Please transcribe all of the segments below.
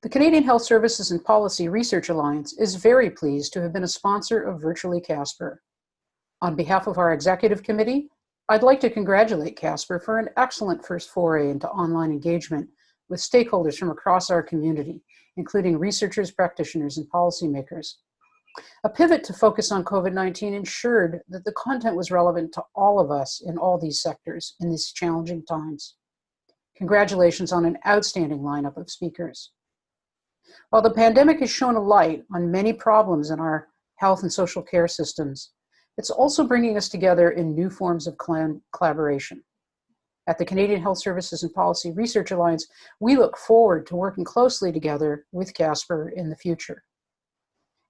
The Canadian Health Services and Policy Research Alliance is very pleased to have been a sponsor of Virtually Casper. On behalf of our executive committee, I'd like to congratulate Casper for an excellent first foray into online engagement with stakeholders from across our community, including researchers, practitioners, and policymakers. A pivot to focus on COVID-19 ensured that the content was relevant to all of us in all these sectors in these challenging times. Congratulations on an outstanding lineup of speakers. While the pandemic has shown a light on many problems in our health and social care systems, it's also bringing us together in new forms of collaboration. At the Canadian Health Services and Policy Research Alliance, we look forward to working closely together with Casper in the future.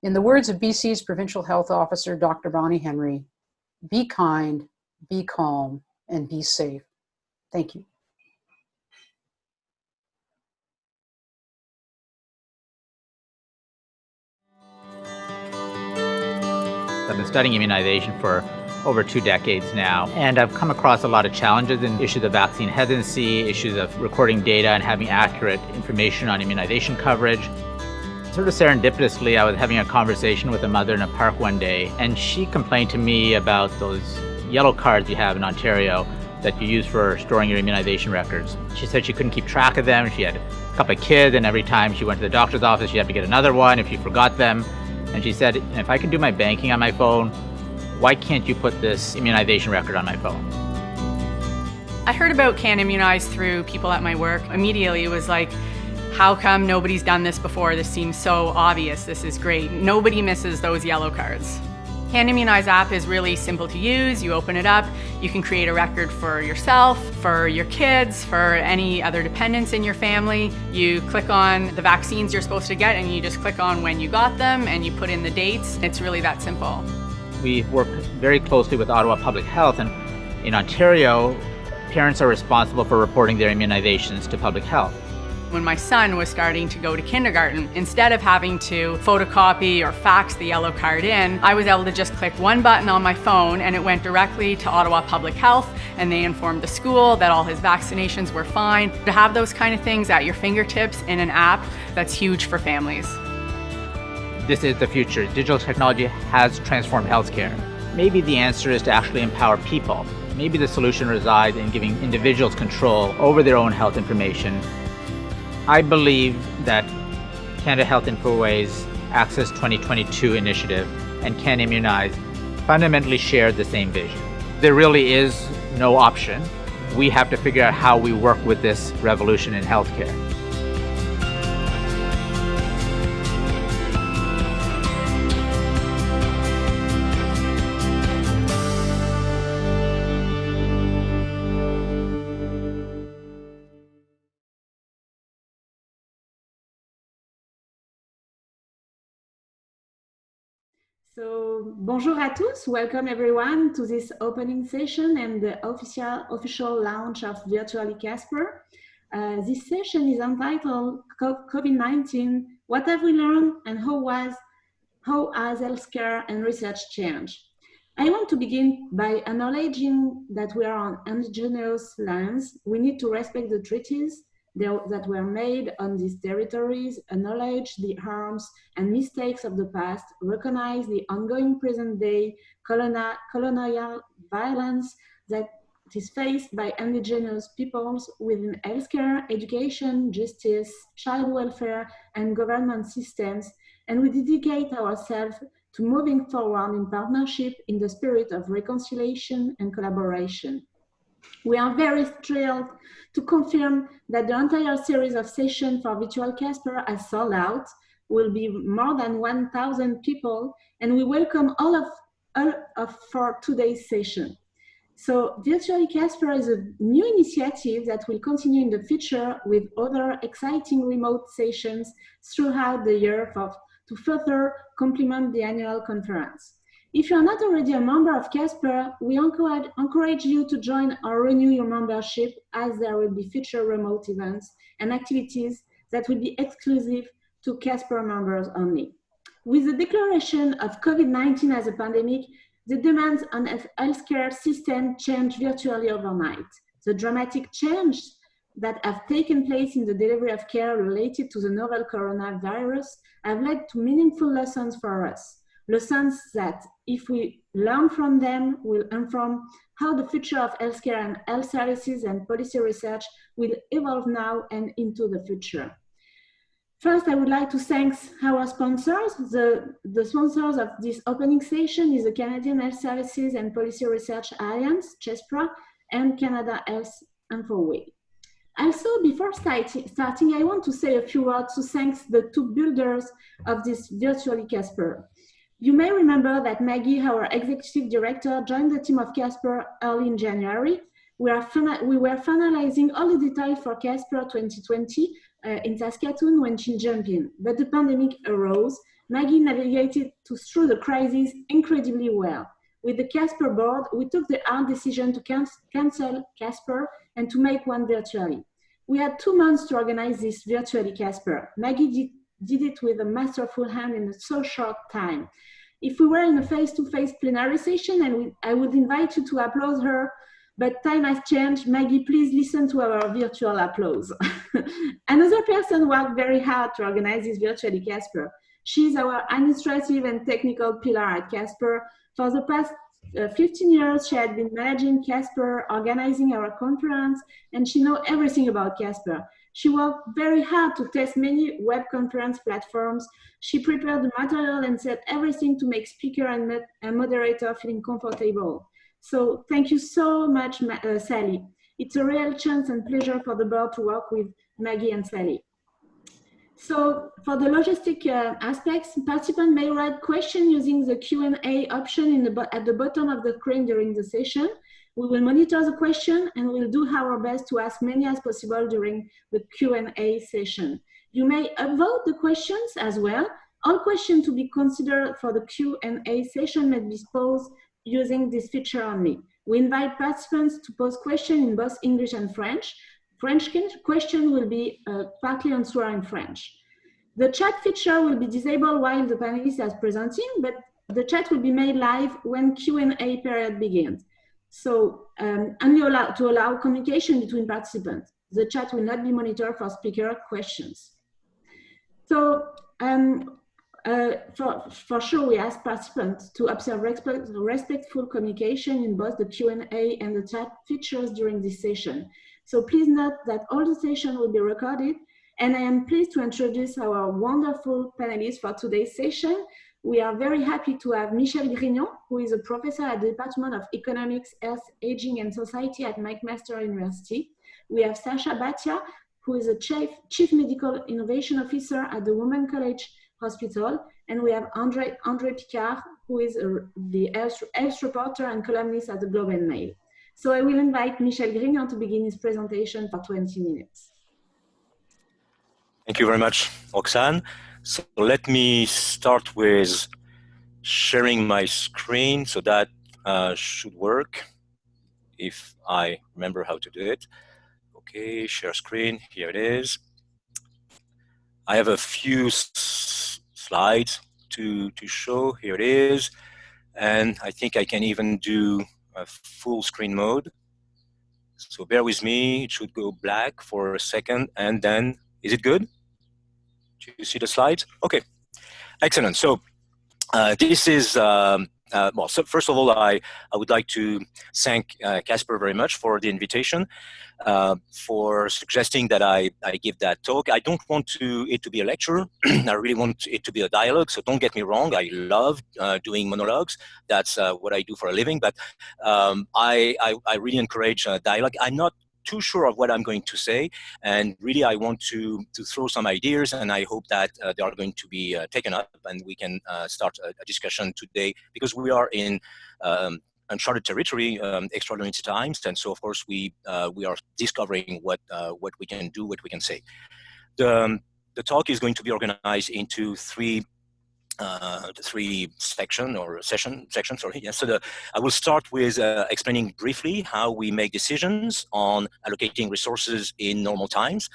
In the words of BC's Provincial Health Officer, Dr. Bonnie Henry, be kind, be calm, and be safe. Thank you. I've been studying immunization for over 2 decades now, and I've come across a lot of challenges in issues of vaccine hesitancy, issues of recording data and having accurate information on immunization coverage. Sort of serendipitously, I was having a conversation with a mother in a park one day, and she complained to me about those yellow cards you have in Ontario that you use for storing your immunization records. She said she couldn't keep track of them. She had a couple of kids, and every time she went to the doctor's office, she had to get another one if she forgot them. And she said, if I can do my banking on my phone, why can't you put this immunization record on my phone? I heard about Can Immunize through people at my work. Immediately it was like, how come nobody's done this before? This seems so obvious. This is great. Nobody misses those yellow cards. Can Immunize app is really simple to use. You open it up, you can create a record for yourself, for your kids, for any other dependents in your family. You click on the vaccines you're supposed to get and you just click on when you got them and you put in the dates. It's really that simple. We work very closely with Ottawa Public Health, and in Ontario, parents are responsible for reporting their immunizations to public health. When my son was starting to go to kindergarten, instead of having to photocopy or fax the yellow card in, I was able to just click one button on my phone and it went directly to Ottawa Public Health, and they informed the school that all his vaccinations were fine. To have those kind of things at your fingertips in an app, that's huge for families. This is the future. Digital technology has transformed healthcare. Maybe the answer is to actually empower people. Maybe the solution resides in giving individuals control over their own health information. I believe that Canada Health InfoWay's Access 2022 initiative and Can Immunize fundamentally share the same vision. There really is no option. We have to figure out how we work with this revolution in healthcare. So, bonjour à tous. Welcome everyone to this opening session and the official launch of Virtually Casper. This session is entitled COVID-19, What Have We Learned and How Has Healthcare and Research Changed? I want to begin by acknowledging that we are on indigenous lands. We need to respect the treaties that were made on these territories, acknowledge the harms and mistakes of the past, recognize the ongoing present-day colonial violence that is faced by indigenous peoples within healthcare, education, justice, child welfare, and government systems, and we dedicate ourselves to moving forward in partnership in the spirit of reconciliation and collaboration. We are very thrilled to confirm that the entire series of sessions for Virtual Casper has sold out, will be more than 1,000 people, and we welcome all of for today's session. So Virtually Casper is a new initiative that will continue in the future with other exciting remote sessions throughout the year to further complement the annual conference. If you are not already a member of Casper, we encourage you to join or renew your membership, as there will be future remote events and activities that will be exclusive to Casper members only. With the declaration of COVID-19 as a pandemic, the demands on the healthcare system changed virtually overnight. The dramatic change that have taken place in the delivery of care related to the novel coronavirus have led to meaningful lessons for us. Lessons that, if we learn from them, will inform how the future of healthcare and health services and policy research will evolve now and into the future. First, I would like to thank our sponsors. The sponsors of this opening session is the Canadian Health Services and Policy Research Alliance, CHESPRA, and Canada Health Infoway. Also, before starting, I want to say a few words to thank the two builders of this virtually Casper. You may remember that Maggie, our executive director, joined the team of Casper early in January. We were finalizing all the details for Casper 2020 in Saskatoon when she jumped in, but the pandemic arose. Maggie navigated through the crisis incredibly well. With the Casper board, we took the hard decision to cancel Casper and to make one virtually. We had 2 months to organize this virtually Casper. Maggie did it with a masterful hand in a so short time. If we were in a face-to-face plenary session, and I would invite you to applaud her, but time has changed. Maggie, please listen to our virtual applause. Another person worked very hard to organize this virtually Casper. She's our administrative and technical pillar at Casper. For the past 15 years, she had been managing Casper, organizing our conference, and she knows everything about Casper. She worked very hard to test many web conference platforms. She prepared the material and set everything to make speaker and moderator feeling comfortable. So thank you so much, Sally. It's a real chance and pleasure for the board to work with Maggie and Sally. So for the logistic aspects, participants may write questions using the Q&A option at the bottom of the screen during the session. We will monitor the question and we'll do our best to ask many as possible during the Q&A session. You may upvote the questions as well. All questions to be considered for the Q&A session may be posed using this feature only. We invite participants to pose questions in both English and French. French question will be partly answered in French. The chat feature will be disabled while the panelist is presenting, but the chat will be made live when Q&A period begins. So only to allow communication between participants. The chat will not be monitored for speaker questions. So for sure, we ask participants to observe respectful communication in both the Q&A and the chat features during this session. So please note that all the session will be recorded, and I am pleased to introduce our wonderful panelists for today's session. We are very happy to have Michel Grignon, who is a professor at the Department of Economics, Health, Aging and Society at McMaster University. We have Sasha Bhatia, who is a Chief Medical Innovation Officer at the Women's College Hospital. And we have André Picard, who is the health reporter and columnist at the Globe and Mail. So I will invite Michel Grignon to begin his presentation for 20 minutes. Thank you very much, Roxane. So let me start with sharing my screen, so that should work if I remember how to do it. Okay, share screen, here it is. I have a few slides to show, here it is. And I think I can even do a full screen mode. So bear with me, it should go black for a second, and then, is it good? Do you see the slides? Okay, excellent. So this is, well, so first of all, I would like to thank Casper very much for the invitation, for suggesting that I give that talk. I don't want it to be a lecture. I really want it to be a dialogue, so don't get me wrong. I love doing monologues. That's what I do for a living, but I really encourage dialogue. I'm not too sure of what I'm going to say, and really I want to throw some ideas, and I hope that they are going to be taken up and we can start a discussion today, because we are in uncharted territory, extraordinary times, and so of course we are discovering what we can do, what we can say. The talk is going to be organized into three sections. Sorry. Yeah. So I will start with explaining briefly how we make decisions on allocating resources in normal times,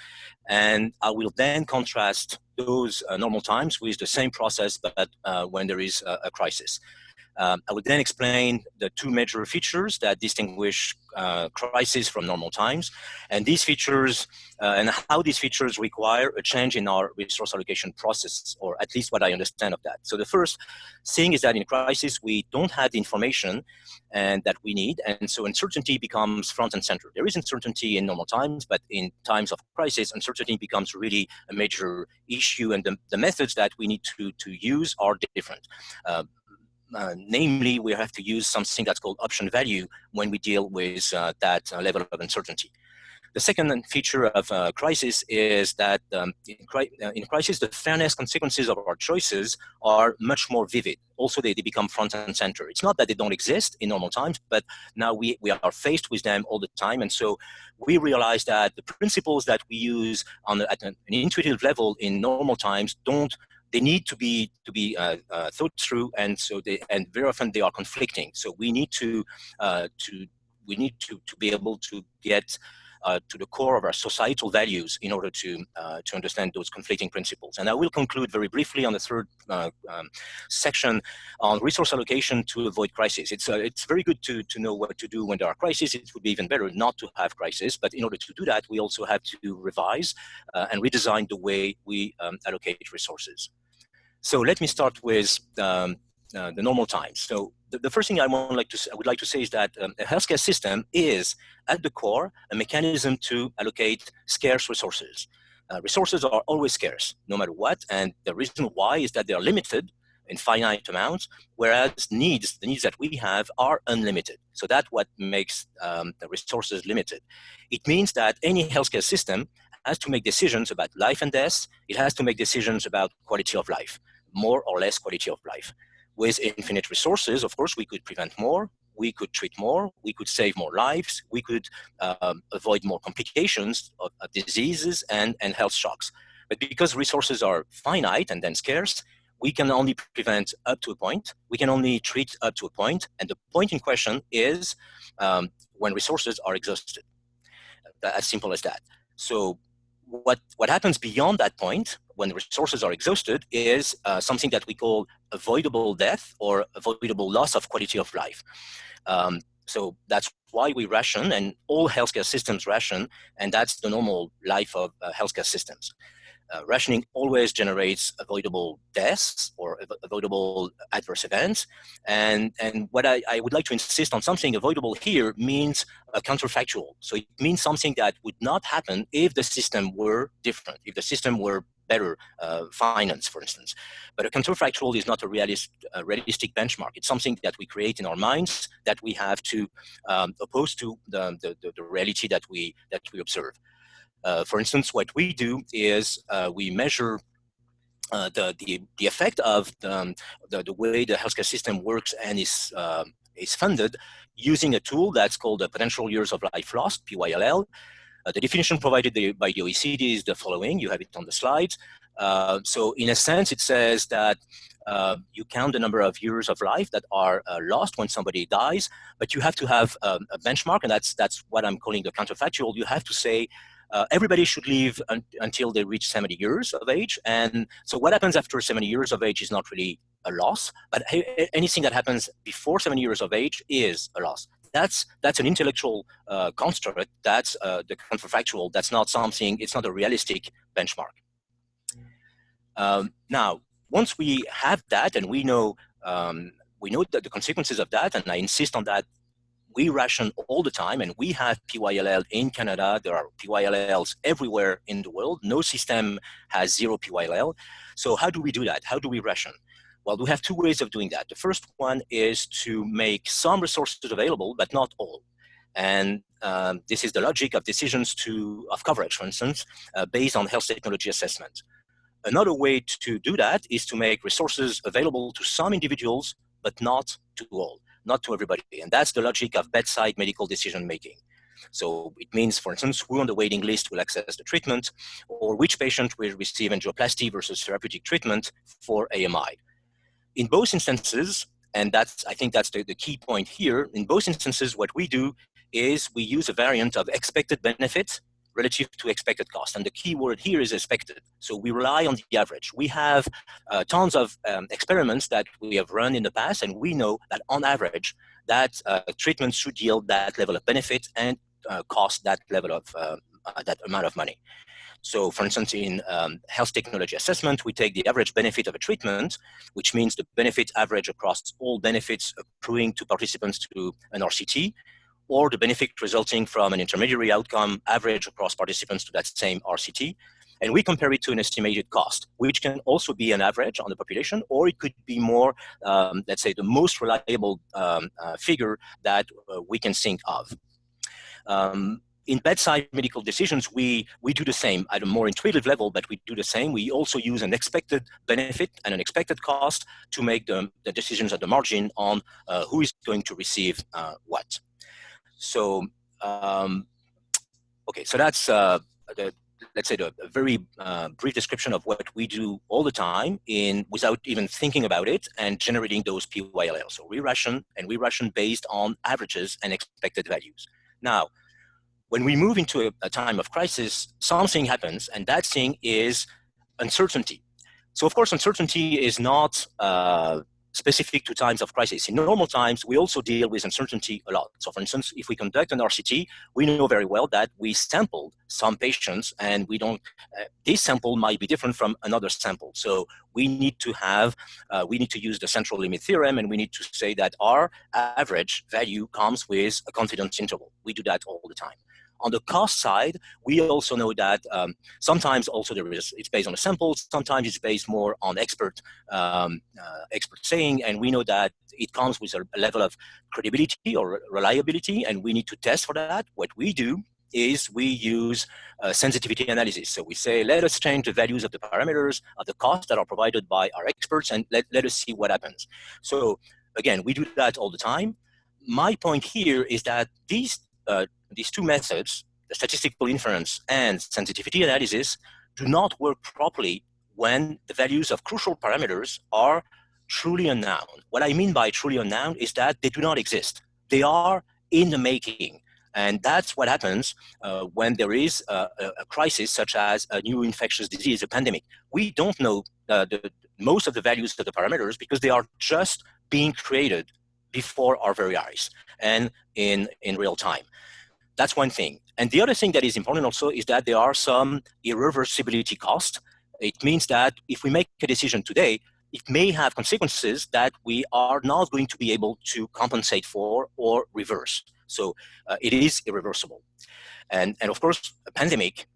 and I will then contrast those normal times with the same process, but when there is a crisis. I will then explain the two major features that distinguish crisis from normal times, and these features and how these features require a change in our resource allocation process, or at least what I understand of that. So the first thing is that in crisis, we don't have the information and that we need, and so uncertainty becomes front and center. There is uncertainty in normal times, but in times of crisis, uncertainty becomes really a major issue, and the methods that we need to use are different. Namely, we have to use something that's called option value when we deal with that level of uncertainty. The second feature of crisis is that in crisis, the fairness consequences of our choices are much more vivid. Also, they become front and center. It's not that they don't exist in normal times, but now we are faced with them all the time. And so we realize that the principles that we use at an intuitive level in normal times they need to be thought through, and so very often they are conflicting. So we need to be able to get to the core of our societal values in order to understand those conflicting principles. And I will conclude very briefly on the third section on resource allocation to avoid crisis. It's very good to know what to do when there are crises. It would be even better not to have crisis, but in order to do that, we also have to revise and redesign the way we allocate resources. So let me start with the normal times. So the first thing I would like to say is that a healthcare system is, at the core, a mechanism to allocate scarce resources. Resources are always scarce, no matter what, and the reason why is that they are limited in finite amounts, whereas the needs that we have are unlimited. So that's what makes the resources limited. It means that any healthcare system has to make decisions about life and death. It has to make decisions about quality of life, more or less quality of life. With infinite resources, of course, we could prevent more, we could treat more, we could save more lives, we could avoid more complications of diseases and health shocks. But because resources are finite and then scarce, we can only prevent up to a point, we can only treat up to a point, and the point in question is when resources are exhausted. As simple as that. So what happens beyond that point, when resources are exhausted, is something that we call avoidable death or avoidable loss of quality of life. So that's why we ration, and all healthcare systems ration, and that's the normal life of healthcare systems. Rationing always generates avoidable deaths or avoidable adverse events. And what I would like to insist on, something avoidable here means counterfactual. So it means something that would not happen if the system were different, if the system were better financed, for instance. But a counterfactual is not a realistic benchmark. It's something that we create in our minds that we have to oppose to the reality that we observe. For instance, what we do is we measure the effect of the way the healthcare system works and is funded using a tool that's called the potential years of life lost, PYLL. The definition provided by the OECD is the following. You have it on the slides. So in a sense, it says that you count the number of years of life that are lost when somebody dies, but you have to have a benchmark, and that's what I'm calling the counterfactual. You have to say everybody should live until they reach 70 years of age. And so what happens after 70 years of age is not really a loss, but anything that happens before 70 years of age is a loss. That's an intellectual construct. That's the counterfactual. That's not something, it's not a realistic benchmark. Now, once we have that and we know that the consequences of that, and I insist on that, we ration all the time, and we have PYLL in Canada. There are PYLLs everywhere in the world. No system has zero PYLL. So how do we do that? How do we ration? Well, we have two ways of doing that. The first one is to make some resources available, but not all. And this is the logic of decisions of coverage, for instance, based on health technology assessment. Another way to do that is to make resources available to some individuals, but not to all, not to everybody. And that's the logic of bedside medical decision making. So it means, for instance, who on the waiting list will access the treatment, or which patient will receive angioplasty versus therapeutic treatment for AMI. In both instances, and I think that's the key point here, in both instances, what we do is we use a variant of expected benefit relative to expected cost. And the key word here is expected. So we rely on the average. We have tons of experiments that we have run in the past, and we know that on average, that treatment should yield that level of benefit and cost that level of that amount of money. So for instance, in health technology assessment, we take the average benefit of a treatment, which means the benefit average across all benefits accruing to participants to an RCT, or the benefit resulting from an intermediary outcome average across participants to that same RCT. And we compare it to an estimated cost, which can also be an average on the population, or it could be more, let's say, the most reliable figure that we can think of. In bedside medical decisions, we do the same at a more intuitive level, but we do the same. We also use an expected benefit and an expected cost to make the decisions at the margin on who is going to receive what. So, okay, so that's let's say the very brief description of what we do all the time without even thinking about it and generating those PYLL. So we ration based on averages and expected values. Now, when we move into a time of crisis, something happens, and that thing is uncertainty. So of course, uncertainty is not specific to times of crisis. In normal times, we also deal with uncertainty a lot. So for instance, if we conduct an RCT, we know very well that we sampled some patients, and we don't, this sample might be different from another sample. So we need to have, we need to use the central limit theorem, and we need to say that our average value comes with a confidence interval. We do that all the time. On the cost side, we also know that sometimes also it's based on a sample, sometimes it's based more on expert saying, and we know that it comes with a level of credibility or reliability, and we need to test for that. What we do is we use sensitivity analysis. So we say, let us change the values of the parameters of the costs that are provided by our experts, and let us see what happens. So again, we do that all the time. My point here is that these two methods, the statistical inference and sensitivity analysis, do not work properly when the values of crucial parameters are truly unknown. What I mean by truly unknown is that they do not exist. They are in the making. And that's what happens when there is a crisis such as a new infectious disease, a pandemic. We don't know most of the values of the parameters because they are just being created before our very eyes and in real time. That's one thing. And the other thing that is important also is that there are some irreversibility costs. It means that if we make a decision today, it may have consequences that we are not going to be able to compensate for or reverse. So it is irreversible. And of course, a pandemic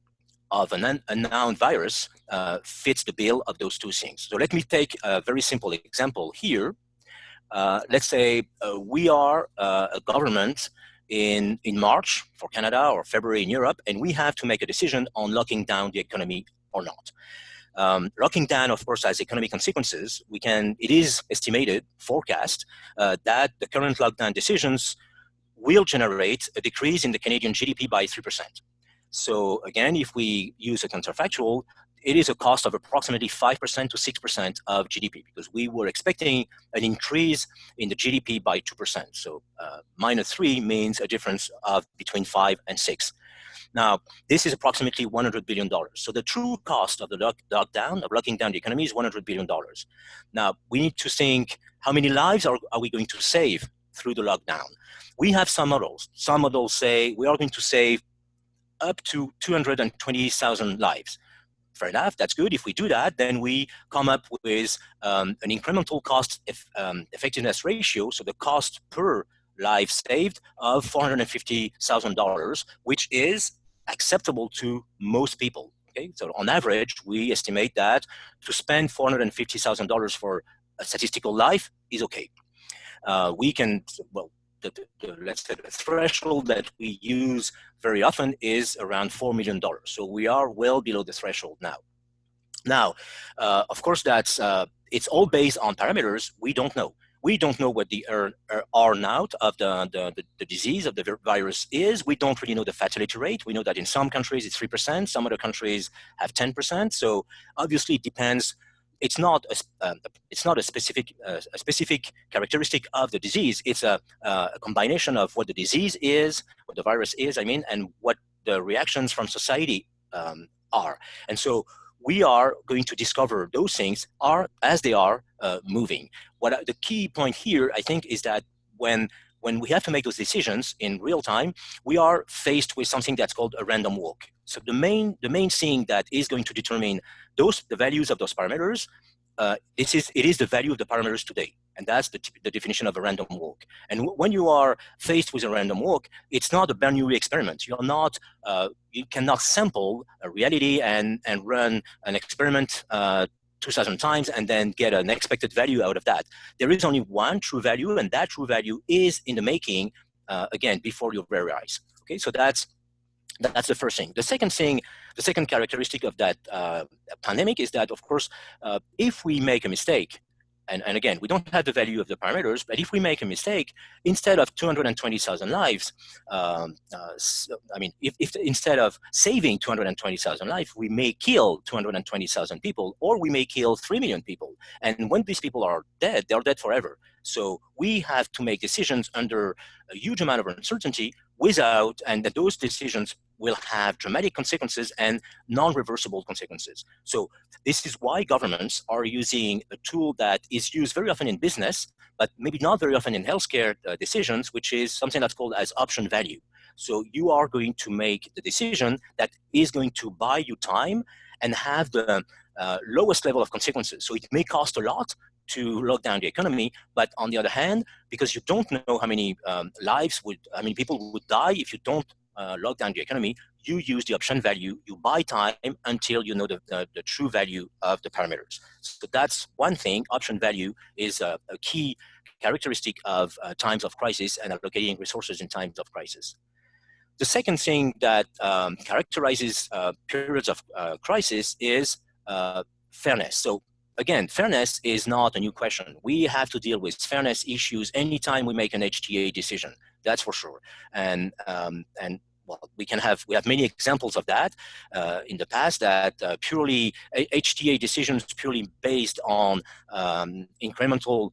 of an unknown virus fits the bill of those two things. So let me take a very simple example here. Let's say we are a government in March for Canada or February in Europe, and we have to make a decision on locking down the economy or not. Locking down, of course, has economic consequences. It is estimated, forecast, that the current lockdown decisions will generate a decrease in the Canadian GDP by 3%. So again, if we use a counterfactual, it is a cost of approximately 5% to 6% of GDP, because we were expecting an increase in the GDP by 2%. So minus 3 means a difference of between 5 and 6. Now, this is approximately $100 billion. So the true cost of the lockdown, of locking down the economy, is $100 billion. Now, we need to think, how many lives are we going to save through the lockdown? We have some models. Some models say we are going to save up to 220,000 lives. Fair enough, that's good. If we do that, then we come up with an incremental cost effectiveness ratio, so the cost per life saved of $450,000, which is acceptable to most people. Okay, so on average, we estimate that to spend $450,000 for a statistical life is okay. We can, well, let's say the threshold that we use very often is around $4 million. So we are well below the threshold now. Now, of course, that's it's all based on parameters we don't know. We don't know what the R0 of the disease, of the virus is. We don't really know the fatality rate. We know that in some countries it's 3%, some other countries have 10%. So obviously it depends. It's not a specific characteristic of the disease. It's a combination of what the disease is, what the virus is, I mean, and what the reactions from society are. And so we are going to discover those things are as they are moving. The key point here, I think, is that when we have to make those decisions in real time, we are faced with something that's called a random walk. So the main thing that is going to determine the values of those parameters, it is the value of the parameters today. And that's the definition of a random walk. And when you are faced with a random walk, it's not a binary experiment. You cannot sample a reality and run an experiment 2,000 times and then get an expected value out of that. There is only one true value, and that true value is in the making, again, before your very eyes. Okay, so that's the first thing. The second characteristic of that pandemic is that, of course, if we make a mistake, and again, we don't have the value of the parameters, but if we make a mistake, instead of 220,000 lives, if instead of saving 220,000 lives, we may kill 220,000 people, or we may kill 3 million people. And when these people are dead, they're dead forever. So we have to make decisions under a huge amount of uncertainty and that those decisions will have dramatic consequences and non-reversible consequences. So this is why governments are using a tool that is used very often in business, but maybe not very often in healthcare decisions, which is something that's called as option value. So you are going to make the decision that is going to buy you time and have the lowest level of consequences. So it may cost a lot to lock down the economy, but on the other hand, because you don't know how many people would die if you don't lock down the economy, you use the option value, you buy time until you know the true value of the parameters. So that's one thing. Option value is a key characteristic of times of crisis and allocating resources in times of crisis. The second thing that characterizes periods of crisis is fairness. So again, fairness is not a new question. We have to deal with fairness issues anytime we make an HTA decision. That's for sure. And well, we have many examples of that in the past, that purely HTA decisions purely based on incremental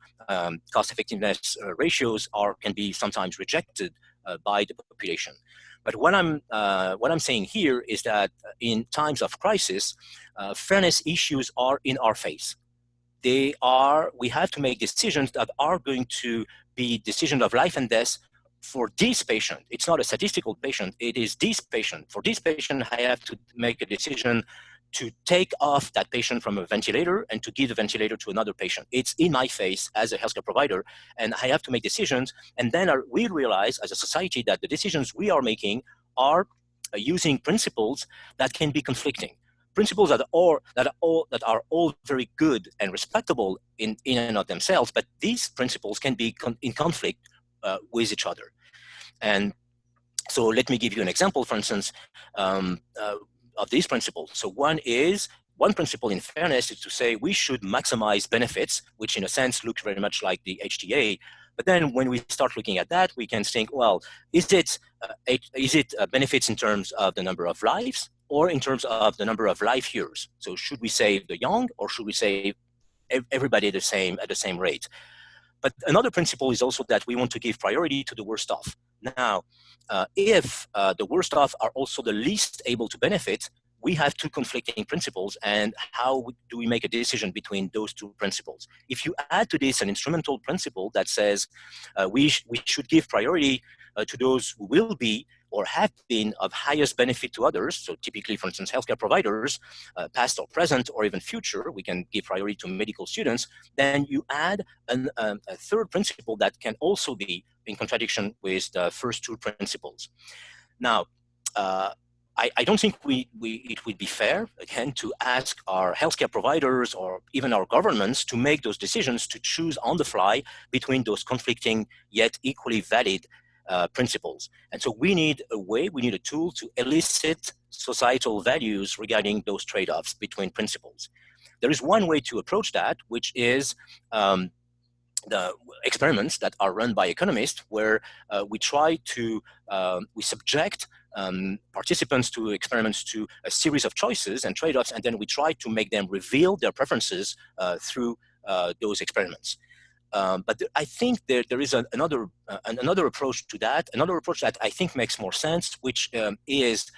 cost effectiveness ratios can be sometimes rejected by the population. But what I'm saying here is that in times of crisis, fairness issues are in our face. We have to make decisions that are going to be decisions of life and death for this patient. It's not a statistical patient, it is this patient. For this patient, I have to make a decision to take off that patient from a ventilator and to give the ventilator to another patient. It's in my face as a healthcare provider, and I have to make decisions. And then we realize as a society that the decisions we are making are using principles that can be conflicting. Principles that are all very good and respectable in and of themselves, but these principles can be in conflict with each other. And so let me give you an example, for instance, of these principles. So one principle in fairness is to say we should maximize benefits, which in a sense looks very much like the HTA. But then when we start looking at that, we can think, well, is it benefits in terms of the number of lives or in terms of the number of life years? So should we save the young, or should we save everybody at the same rate? But another principle is also that we want to give priority to the worst off. Now, if the worst off are also the least able to benefit, we have two conflicting principles, and how do we make a decision between those two principles? If you add to this an instrumental principle that says we should give priority to those who will be or have been of highest benefit to others, so typically, for instance, healthcare providers, past or present, or even future, we can give priority to medical students, then you add a third principle that can also be in contradiction with the first two principles. Now, I don't think it would be fair, again, to ask our healthcare providers or even our governments to make those decisions, to choose on the fly between those conflicting yet equally valid principles. And so we need a tool to elicit societal values regarding those trade-offs between principles. There is one way to approach that, which is the experiments that are run by economists, where we subject participants to experiments to a series of choices and trade-offs, and then we try to make them reveal their preferences through those experiments. I think there is another approach to that, another approach that I think makes more sense, which is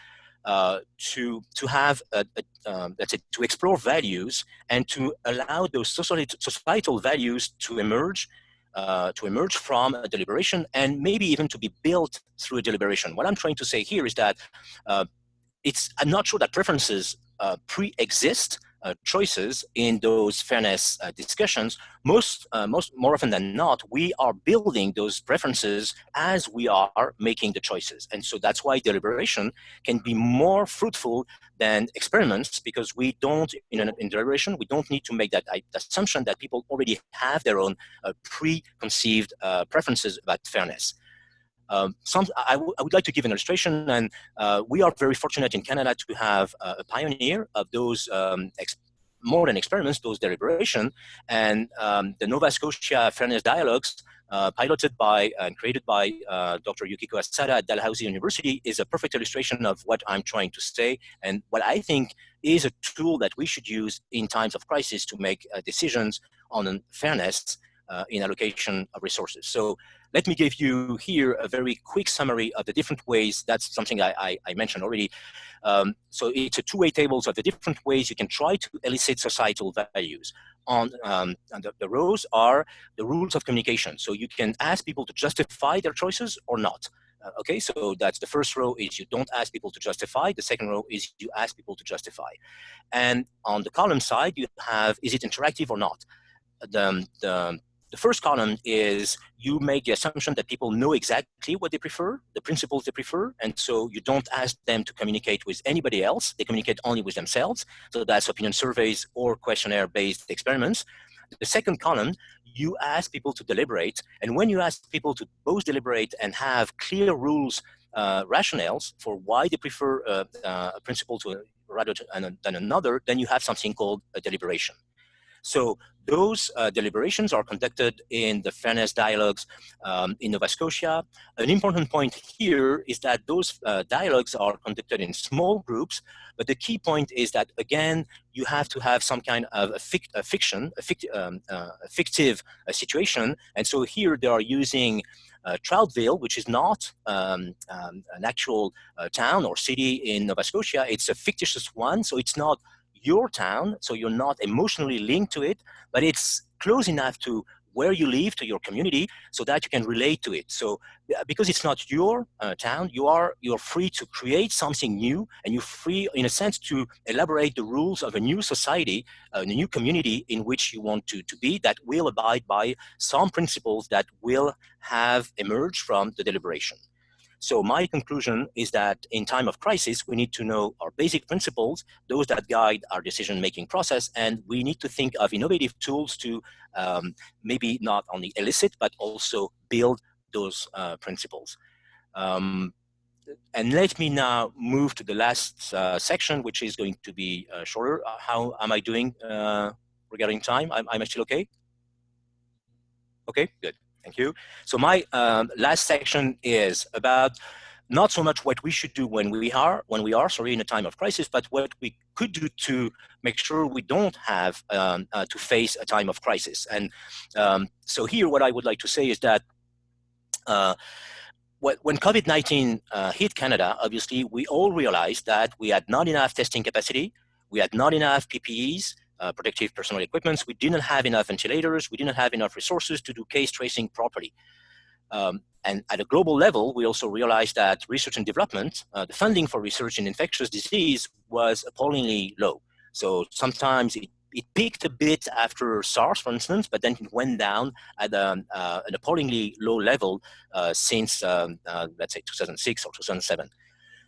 to have let's say, to explore values and to allow those societal values to emerge from a deliberation and maybe even to be built through a deliberation. What I'm trying to say here is that I'm not sure that preferences pre-exist choices in those fairness discussions. More often than not, we are building those preferences as we are making the choices. And so that's why deliberation can be more fruitful than experiments, because we don't, in deliberation, we don't need to make that assumption that people already have their own preconceived preferences about fairness. I would like to give an illustration, and we are very fortunate in Canada to have a pioneer of those more than experiments, those deliberation, and the Nova Scotia Fairness Dialogues, piloted by and created by Dr. Yukiko Asada at Dalhousie University, is a perfect illustration of what I'm trying to say, and what I think is a tool that we should use in times of crisis to make decisions on fairness in allocation of resources. So let me give you here a very quick summary of the different ways. That's something I mentioned already. So it's a two-way tables of the different ways you can try to elicit societal values. On the rows are the rules of communication. So you can ask people to justify their choices or not. Okay, so that's the first row is you don't ask people to justify. The second row is you ask people to justify. And on the column side, you have, is it interactive or not? The first column is you make the assumption that people know exactly what they prefer, the principles they prefer, and so you don't ask them to communicate with anybody else. They communicate only with themselves. So that's opinion surveys or questionnaire-based experiments. The second column, you ask people to deliberate, and when you ask people to both deliberate and have clear rules, rationales for why they prefer a principle rather than another, then you have something called a deliberation. So those deliberations are conducted in the fairness dialogues in Nova Scotia. An important point here is that those dialogues are conducted in small groups, but the key point is that, again, you have to have some kind of a fictive situation. And so here they are using Troutdale, which is not an actual town or city in Nova Scotia. It's a fictitious one, so it's not your town, so you're not emotionally linked to it, but it's close enough to where you live, to your community, so that you can relate to it. So because it's not your town, you're free to create something new, and you're free, in a sense, to elaborate the rules of a new society, a new community in which you want to be, that will abide by some principles that will have emerged from the deliberation. So my conclusion is that in time of crisis, we need to know our basic principles, those that guide our decision-making process, and we need to think of innovative tools to maybe not only elicit, but also build those principles. And let me now move to the last section, which is going to be shorter. How am I doing regarding time? Am I still okay? Okay, good. Thank you. So my last section is about not so much what we should do when we are in a time of crisis, but what we could do to make sure we don't have to face a time of crisis. And so here, what I would like to say is that when COVID-19 hit Canada, obviously we all realized that we had not enough testing capacity, we had not enough PPEs, protective personal equipment. We didn't have enough ventilators. We didn't have enough resources to do case tracing properly. And at a global level, we also realized that research and development, the funding for research in infectious disease was appallingly low. So sometimes it peaked a bit after SARS, for instance, but then it went down at an appallingly low level since, let's say, 2006 or 2007.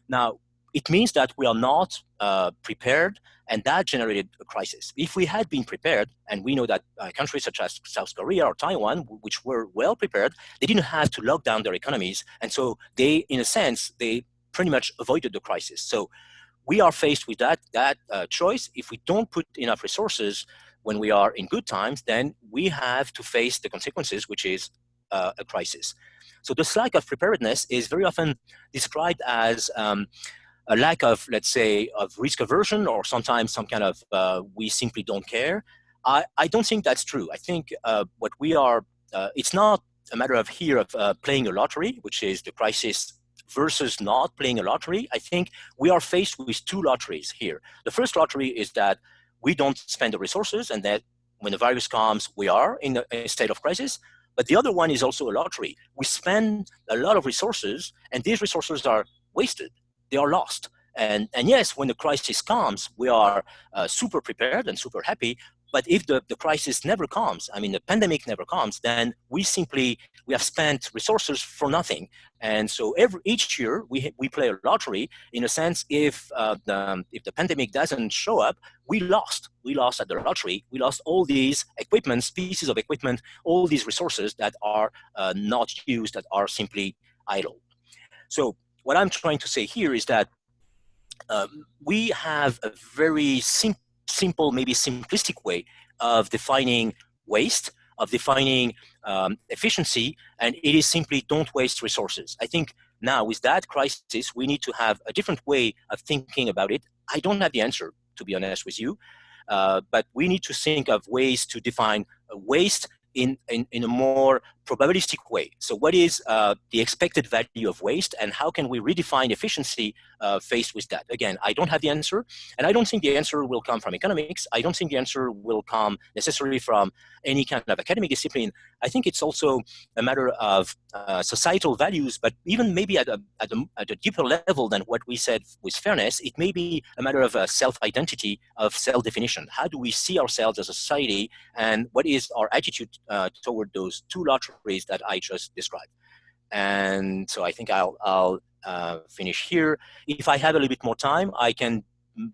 Now, it means that we are not prepared, and that generated a crisis. If we had been prepared, and we know that countries such as South Korea or Taiwan, which were well prepared, they didn't have to lock down their economies. And so they, in a sense, they pretty much avoided the crisis. So we are faced with that choice. If we don't put enough resources when we are in good times, then we have to face the consequences, which is a crisis. So this lack of preparedness is very often described as a lack of, let's say, of risk aversion, or sometimes some kind of we simply don't care. I don't think that's true. I think what we are it's not a matter of here of playing a lottery, which is the crisis versus not playing a lottery. I think we are faced with two lotteries here. The first lottery is that we don't spend the resources, and that when the virus comes, we are in a state of crisis. But the other one is also a lottery. We spend a lot of resources, and these resources are wasted. They are lost. And yes, when the crisis comes, we are super prepared and super happy. But if the crisis never comes, I mean, the pandemic never comes, then we have spent resources for nothing. And so each year we play a lottery in a sense. If the pandemic doesn't show up, we lost at the lottery. We lost all these pieces of equipment, all these resources that are not used, that are simply idle. So what I'm trying to say here is that we have a very simple, maybe simplistic way of defining waste, of defining efficiency, and it is simply don't waste resources. I think now with that crisis, we need to have a different way of thinking about it. I don't have the answer, to be honest with you, but we need to think of ways to define waste in a more probabilistic way. So what is the expected value of waste, and how can we redefine efficiency faced with that? Again, I don't have the answer, and I don't think the answer will come from economics. I don't think the answer will come necessarily from any kind of academic discipline. I think it's also a matter of societal values, but even maybe at a deeper level than what we said with fairness, it may be a matter of self-identity, of self-definition. How do we see ourselves as a society, and what is our attitude toward those two lotteries that I just described? And so I think I'll finish here. If I have a little bit more time, I can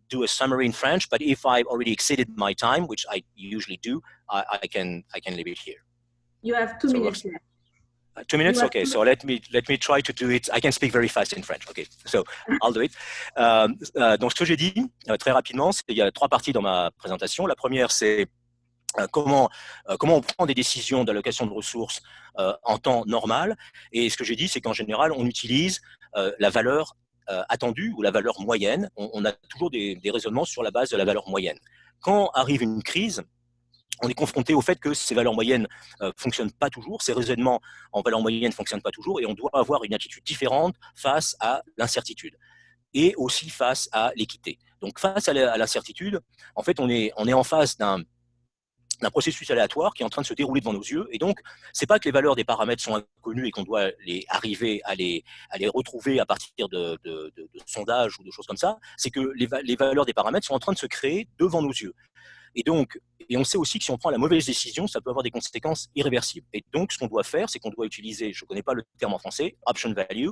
do a summary in French, but if I've already exceeded my time, which I usually do, I can leave it here. You have 2 minutes left. 2 minutes? Okay, so let me try to do it. I can speak very fast in French. Okay, so I'll do it. Donc, ce que j'ai dit, très rapidement, il y a 3 parties dans ma présentation. La première, c'est comment on prend des décisions d'allocation de ressources en temps normal. Et ce que j'ai dit, c'est qu'en général, on utilise la valeur attendue ou la valeur moyenne. On a toujours des raisonnements sur la base de la valeur moyenne. Quand arrive une crise, on est confronté au fait que ces valeurs moyennes ne fonctionnent pas toujours, ces raisonnements en valeur moyenne ne fonctionnent pas toujours, et on doit avoir une attitude différente face à l'incertitude et aussi face à l'équité. Donc face à l'incertitude, en fait, on est en face d'un processus aléatoire qui est en train de se dérouler devant nos yeux. Et donc, ce n'est pas que les valeurs des paramètres sont inconnues et qu'on doit arriver à les retrouver à partir de sondages ou de choses comme ça, c'est que les valeurs des paramètres sont en train de se créer devant nos yeux. Et donc, on sait aussi que si on prend la mauvaise décision, ça peut avoir des conséquences irréversibles. Et donc, ce qu'on doit faire, c'est qu'on doit utiliser, je ne connais pas le terme en français, option value,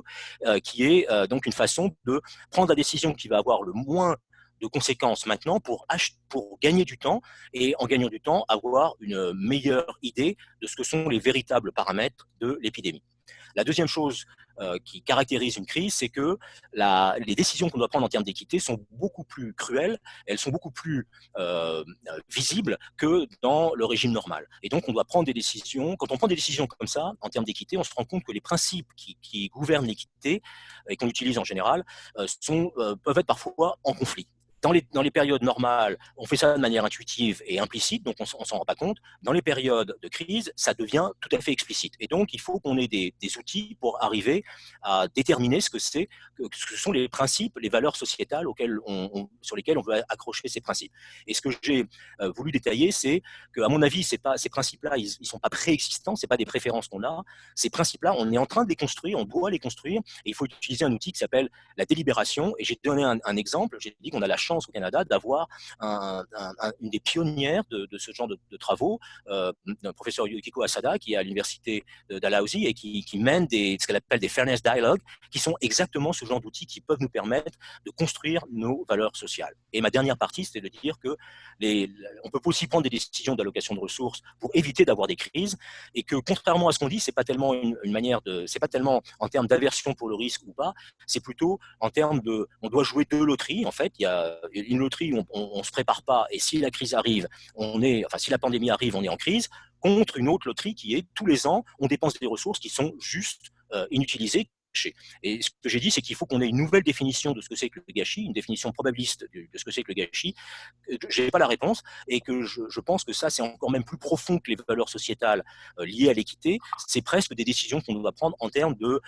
qui est donc une façon de prendre la décision qui va avoir le moins de conséquences maintenant pour gagner du temps, et en gagnant du temps, avoir une meilleure idée de ce que sont les véritables paramètres de l'épidémie. La deuxième chose qui caractérise une crise, c'est que les décisions qu'on doit prendre en termes d'équité sont beaucoup plus cruelles, elles sont beaucoup plus visibles que dans le régime normal. Et donc, on doit prendre des décisions. Quand on prend des décisions comme ça, en termes d'équité, on se rend compte que les principes qui gouvernent l'équité et qu'on utilise en général peuvent être parfois en conflit. Dans les périodes normales, on fait ça de manière intuitive et implicite, donc on ne s'en rend pas compte. Dans les périodes de crise, ça devient tout à fait explicite. Et donc, il faut qu'on ait des outils pour arriver à déterminer ce que sont les principes, les valeurs sociétales sur lesquelles on veut accrocher ces principes. Et ce que j'ai voulu détailler, c'est qu'à mon avis, ces principes-là, ils ne sont pas préexistants, ce n'est pas des préférences qu'on a. Ces principes-là, on est en train de les construire, on doit les construire, et il faut utiliser un outil qui s'appelle la délibération. Et j'ai donné un exemple, j'ai dit qu'on a la chance au Canada d'avoir une des pionnières de ce genre de travaux, le professeur Yukiko Asada, qui est à l'université de Dalhousie et qui mène ce qu'elle appelle des fairness dialogues, qui sont exactement ce genre d'outils qui peuvent nous permettre de construire nos valeurs sociales. Et ma dernière partie, c'est de dire que on peut aussi prendre des décisions d'allocation de ressources pour éviter d'avoir des crises, et que contrairement à ce qu'on dit, c'est pas tellement c'est pas tellement en termes d'aversion pour le risque ou pas, c'est plutôt en termes on doit jouer 2 loteries. En fait, il y a une loterie où on se prépare pas, et si la crise arrive, si la pandémie arrive, on est en crise, contre une autre loterie qui est tous les ans, on dépense des ressources qui sont juste inutilisées, gâcher. Et ce que j'ai dit, c'est qu'il faut qu'on ait une nouvelle définition de ce que c'est que le gâchis, une définition probabiliste de ce que c'est que le gâchis. Je n'ai pas la réponse et que je pense que ça, c'est encore même plus profond que les valeurs sociétales liées à l'équité. C'est presque des décisions qu'on doit prendre en termes de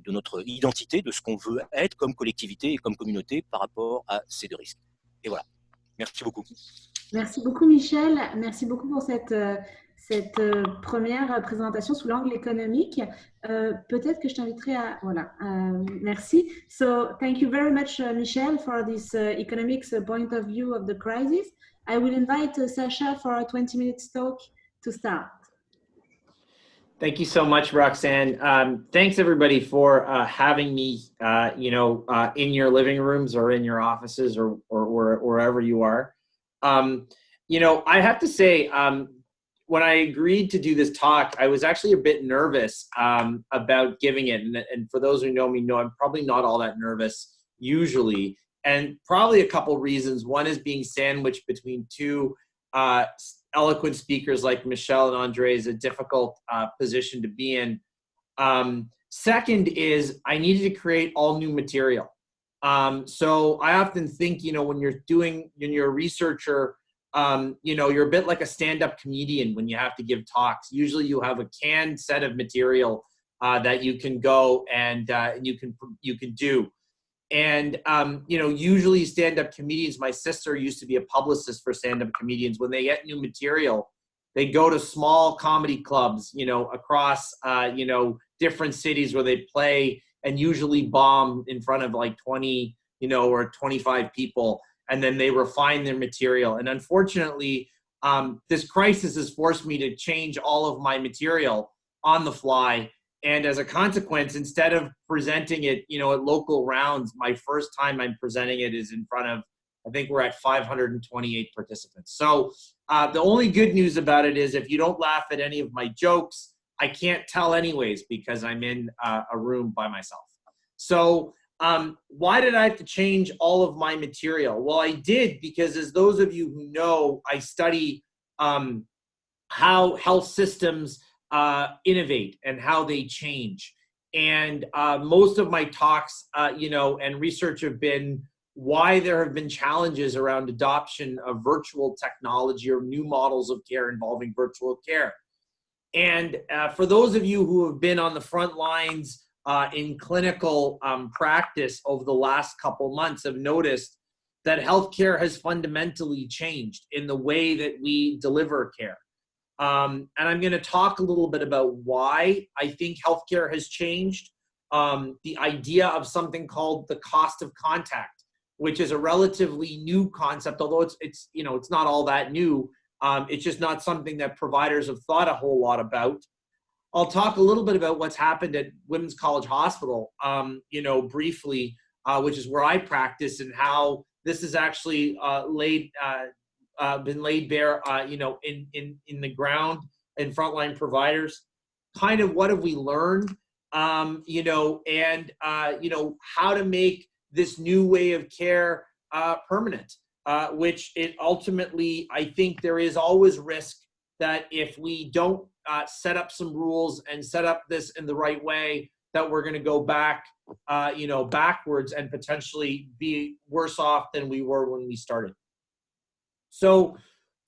notre identité, de ce qu'on veut être comme collectivité et comme communauté par rapport à ces deux risques. Et voilà. Merci beaucoup. Merci beaucoup, Michel. Merci beaucoup pour cette première présentation sous l'angle économique. Peut-être que je t'inviterai à... Voilà, merci. So, thank you very much, Michel, for this economics point of view of the crisis. I will invite Sasha for a 20 minutes talk to start. Thank you so much, Roxanne. Thanks everybody for having me, in your living rooms or in your offices or wherever you are. I have to say, when I agreed to do this talk, I was actually a bit nervous about giving it. And for those who know me, know I'm probably not all that nervous usually. And probably a couple reasons. One is being sandwiched between two eloquent speakers like Michelle and Andre is a difficult position to be in. Second is I needed to create all new material. So I often think, when you're a researcher, you're a bit like a stand-up comedian when you have to give talks. Usually you have a canned set of material that you can go and you can do. And, usually stand-up comedians, my sister used to be a publicist for stand-up comedians. When they get new material, they go to small comedy clubs, across, different cities where they play and usually bomb in front of like 20, or 25 people. And then they refine their material. And unfortunately, this crisis has forced me to change all of my material on the fly. And as a consequence, instead of presenting it, at local rounds, my first time I'm presenting it is in front of, I think we're at 528 participants. So the only good news about it is if you don't laugh at any of my jokes, I can't tell anyways because I'm in a room by myself. So why did I have to change all of my material? Well, I did because as those of you who know, I study how health systems innovate and how they change. And most of my talks, and research have been why there have been challenges around adoption of virtual technology or new models of care involving virtual care. And for those of you who have been on the front lines in clinical practice over the last couple months have noticed that healthcare has fundamentally changed in the way that we deliver care. And I'm going to talk a little bit about why I think healthcare has changed. The idea of something called the cost of contact, which is a relatively new concept, although it's not all that new. It's just not something that providers have thought a whole lot about. I'll talk a little bit about what's happened at Women's College Hospital, briefly, which is where I practice, and how this is actually been laid bare, in the ground in frontline providers. Kind of what have we learned, and how to make this new way of care permanent, which it ultimately, I think there is always risk that if we don't set up some rules and set up this in the right way, that we're going to go back, backwards and potentially be worse off than we were when we started. So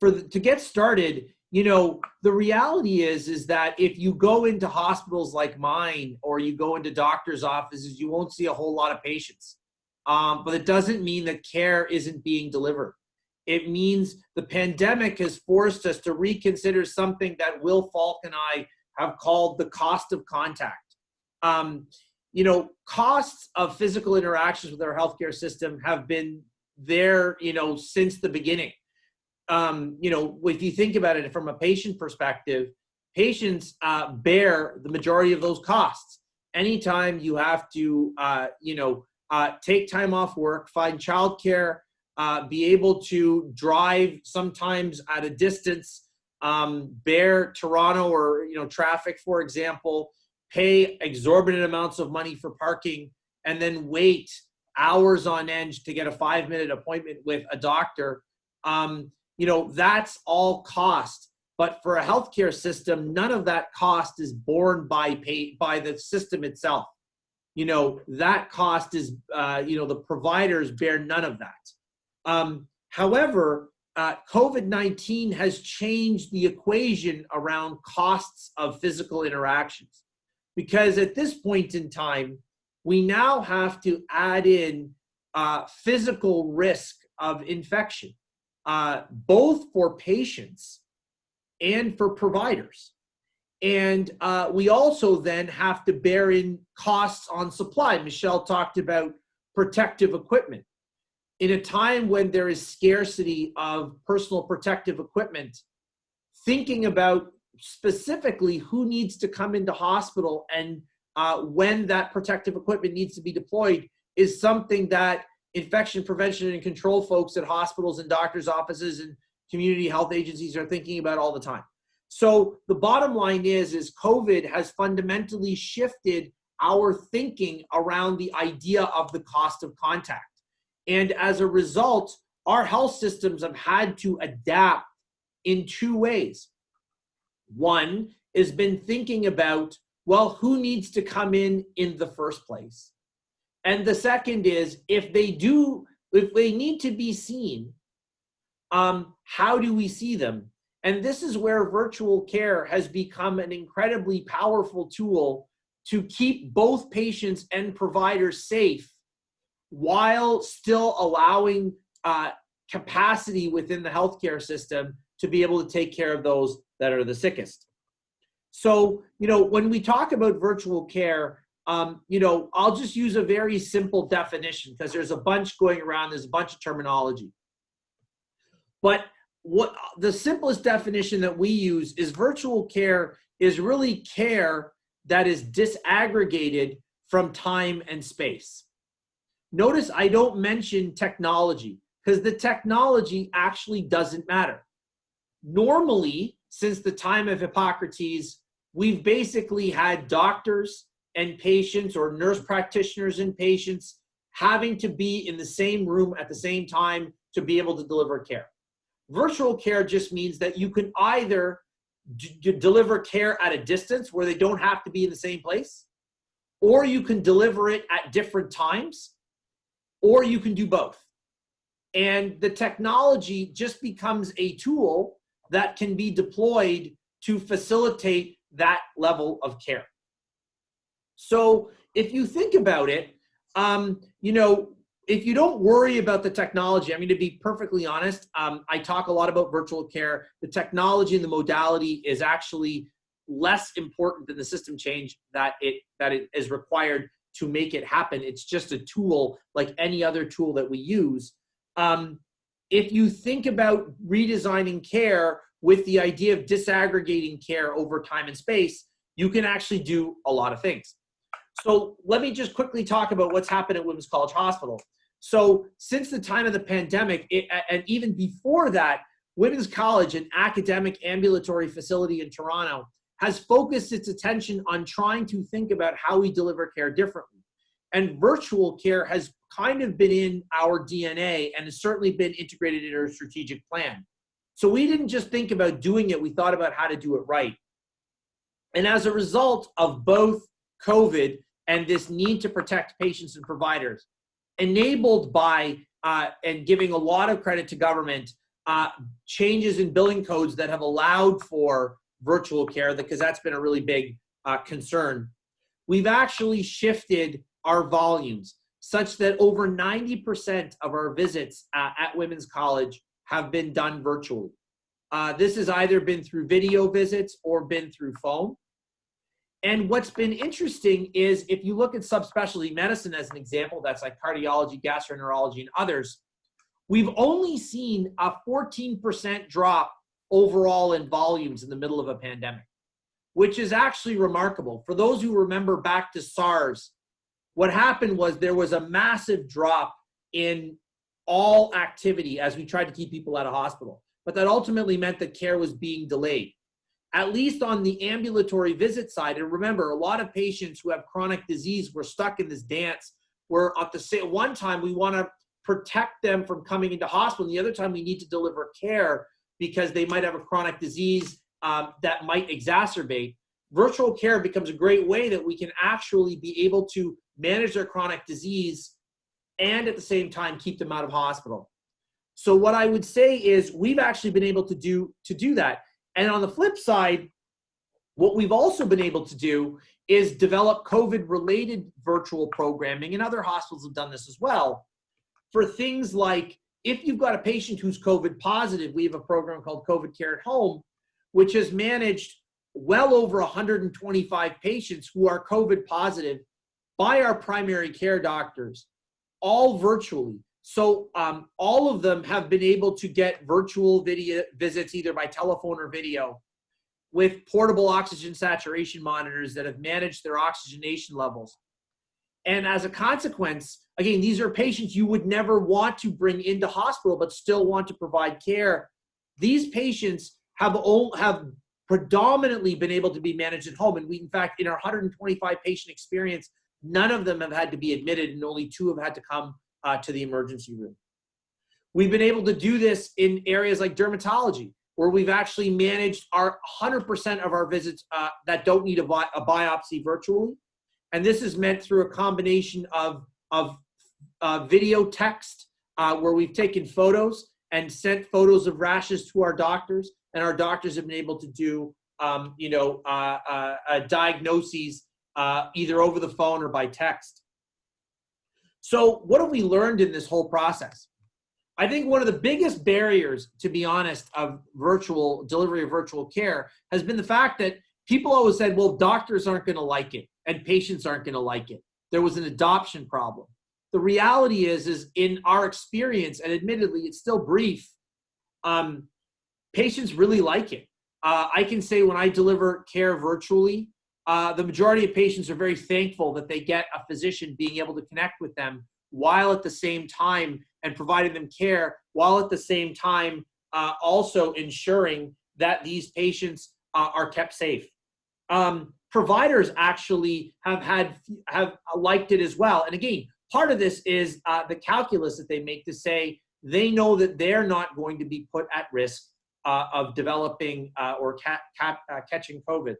to get started, the reality is that if you go into hospitals like mine or you go into doctors' offices, you won't see a whole lot of patients. But it doesn't mean that care isn't being delivered. It means the pandemic has forced us to reconsider something that Will Falk and I have called the cost of contact. Costs of physical interactions with our healthcare system have been there, since the beginning. If you think about it from a patient perspective, patients bear the majority of those costs. Anytime you have to, take time off work, find childcare, be able to drive sometimes at a distance, bear Toronto or traffic, for example, pay exorbitant amounts of money for parking, and then wait hours on end to get a 5-minute appointment with a doctor. That's all cost. But for a healthcare system, none of that cost is borne by the system itself. that cost is, the providers bear none of that. However, COVID-19 has changed the equation around costs of physical interactions, because at this point in time, we now have to add in physical risk of infection, both for patients and for providers. And we also then have to bear in costs on supply. Michelle talked about protective equipment. In a time when there is scarcity of personal protective equipment, thinking about specifically who needs to come into hospital and when that protective equipment needs to be deployed is something that infection prevention and control folks at hospitals and doctors' offices and community health agencies are thinking about all the time. So the bottom line is COVID has fundamentally shifted our thinking around the idea of the cost of contact. And as a result, our health systems have had to adapt in two ways. One has been thinking about, well, who needs to come in the first place? And the second is, if they need to be seen, how do we see them? And this is where virtual care has become an incredibly powerful tool to keep both patients and providers safe while still allowing capacity within the healthcare system to be able to take care of those that are the sickest. So, when we talk about virtual care, I'll just use a very simple definition because there's a bunch going around, there's a bunch of terminology. But what the simplest definition that we use is virtual care is really care that is disaggregated from time and space. Notice I don't mention technology because the technology actually doesn't matter. Normally, since the time of Hippocrates, we've basically had doctors and patients or nurse practitioners and patients having to be in the same room at the same time to be able to deliver care. Virtual care just means that you can either deliver care at a distance where they don't have to be in the same place, or you can deliver it at different times, or you can do both. And the technology just becomes a tool that can be deployed to facilitate that level of care. So if you think about it, if you don't worry about the technology, I mean, to be perfectly honest, I talk a lot about virtual care. The technology and the modality is actually less important than the system change that it is required to make it happen. It's just a tool like any other tool that we use. If you think about redesigning care with the idea of disaggregating care over time and space, you can actually do a lot of things. So let me just quickly talk about what's happened at Women's College Hospital. So since the time of the pandemic, and even before that, Women's College, an academic ambulatory facility in Toronto, has focused its attention on trying to think about how we deliver care differently. And virtual care has kind of been in our DNA and has certainly been integrated in our strategic plan. So we didn't just think about doing it, we thought about how to do it right. And as a result of both COVID and this need to protect patients and providers, enabled by, and giving a lot of credit to government, changes in billing codes that have allowed for virtual care, because that's been a really big concern. We've actually shifted our volumes such that over 90% of our visits at Women's College have been done virtually. This has either been through video visits or been through phone. And what's been interesting is if you look at subspecialty medicine as an example, that's like cardiology, gastroenterology, and others, we've only seen a 14% drop overall in volumes in the middle of a pandemic, which is actually remarkable. For those who remember back to SARS, what happened was there was a massive drop in all activity as we tried to keep people out of hospital. But that ultimately meant that care was being delayed, at least on the ambulatory visit side. And remember, a lot of patients who have chronic disease were stuck in this dance where at one time we want to protect them from coming into hospital, and the other time we need to deliver care because they might have a chronic disease that might exacerbate. Virtual care becomes a great way that we can actually be able to manage their chronic disease, and at the same time keep them out of hospital. So what I would say is we've actually been able to do that. And on the flip side, what we've also been able to do is develop COVID-related virtual programming, and other hospitals have done this as well, for things like if you've got a patient who's COVID positive, we have a program called COVID Care at Home, which has managed well over 125 patients who are COVID positive by our primary care doctors, all virtually. So all of them have been able to get virtual video visits either by telephone or video with portable oxygen saturation monitors that have managed their oxygenation levels. And as a consequence, again, these are patients you would never want to bring into hospital but still want to provide care. These patients have predominantly been able to be managed at home. And we, in fact, in our 125 patient experience, none of them have had to be admitted and only 2 have had to come to the emergency room. We've been able to do this in areas like dermatology, where we've actually managed our 100% of our visits that don't need a biopsy virtually. And this is meant through a combination of video text, where we've taken photos and sent photos of rashes to our doctors, and our doctors have been able to do diagnoses either over the phone or by text. So what have we learned in this whole process? I think one of the biggest barriers, to be honest, of virtual delivery of virtual care has been the fact that people always said, well, doctors aren't going to like it and patients aren't going to like it. There was an adoption problem. The reality is in our experience, and admittedly, it's still brief, patients really like it. I can say when I deliver care virtually, the majority of patients are very thankful that they get a physician being able to connect with them while at the same time and providing them care, while at the same time also ensuring that these patients are kept safe. Providers actually have liked it as well. And again, part of this is the calculus that they make to say they know that they're not going to be put at risk of developing or catching COVID.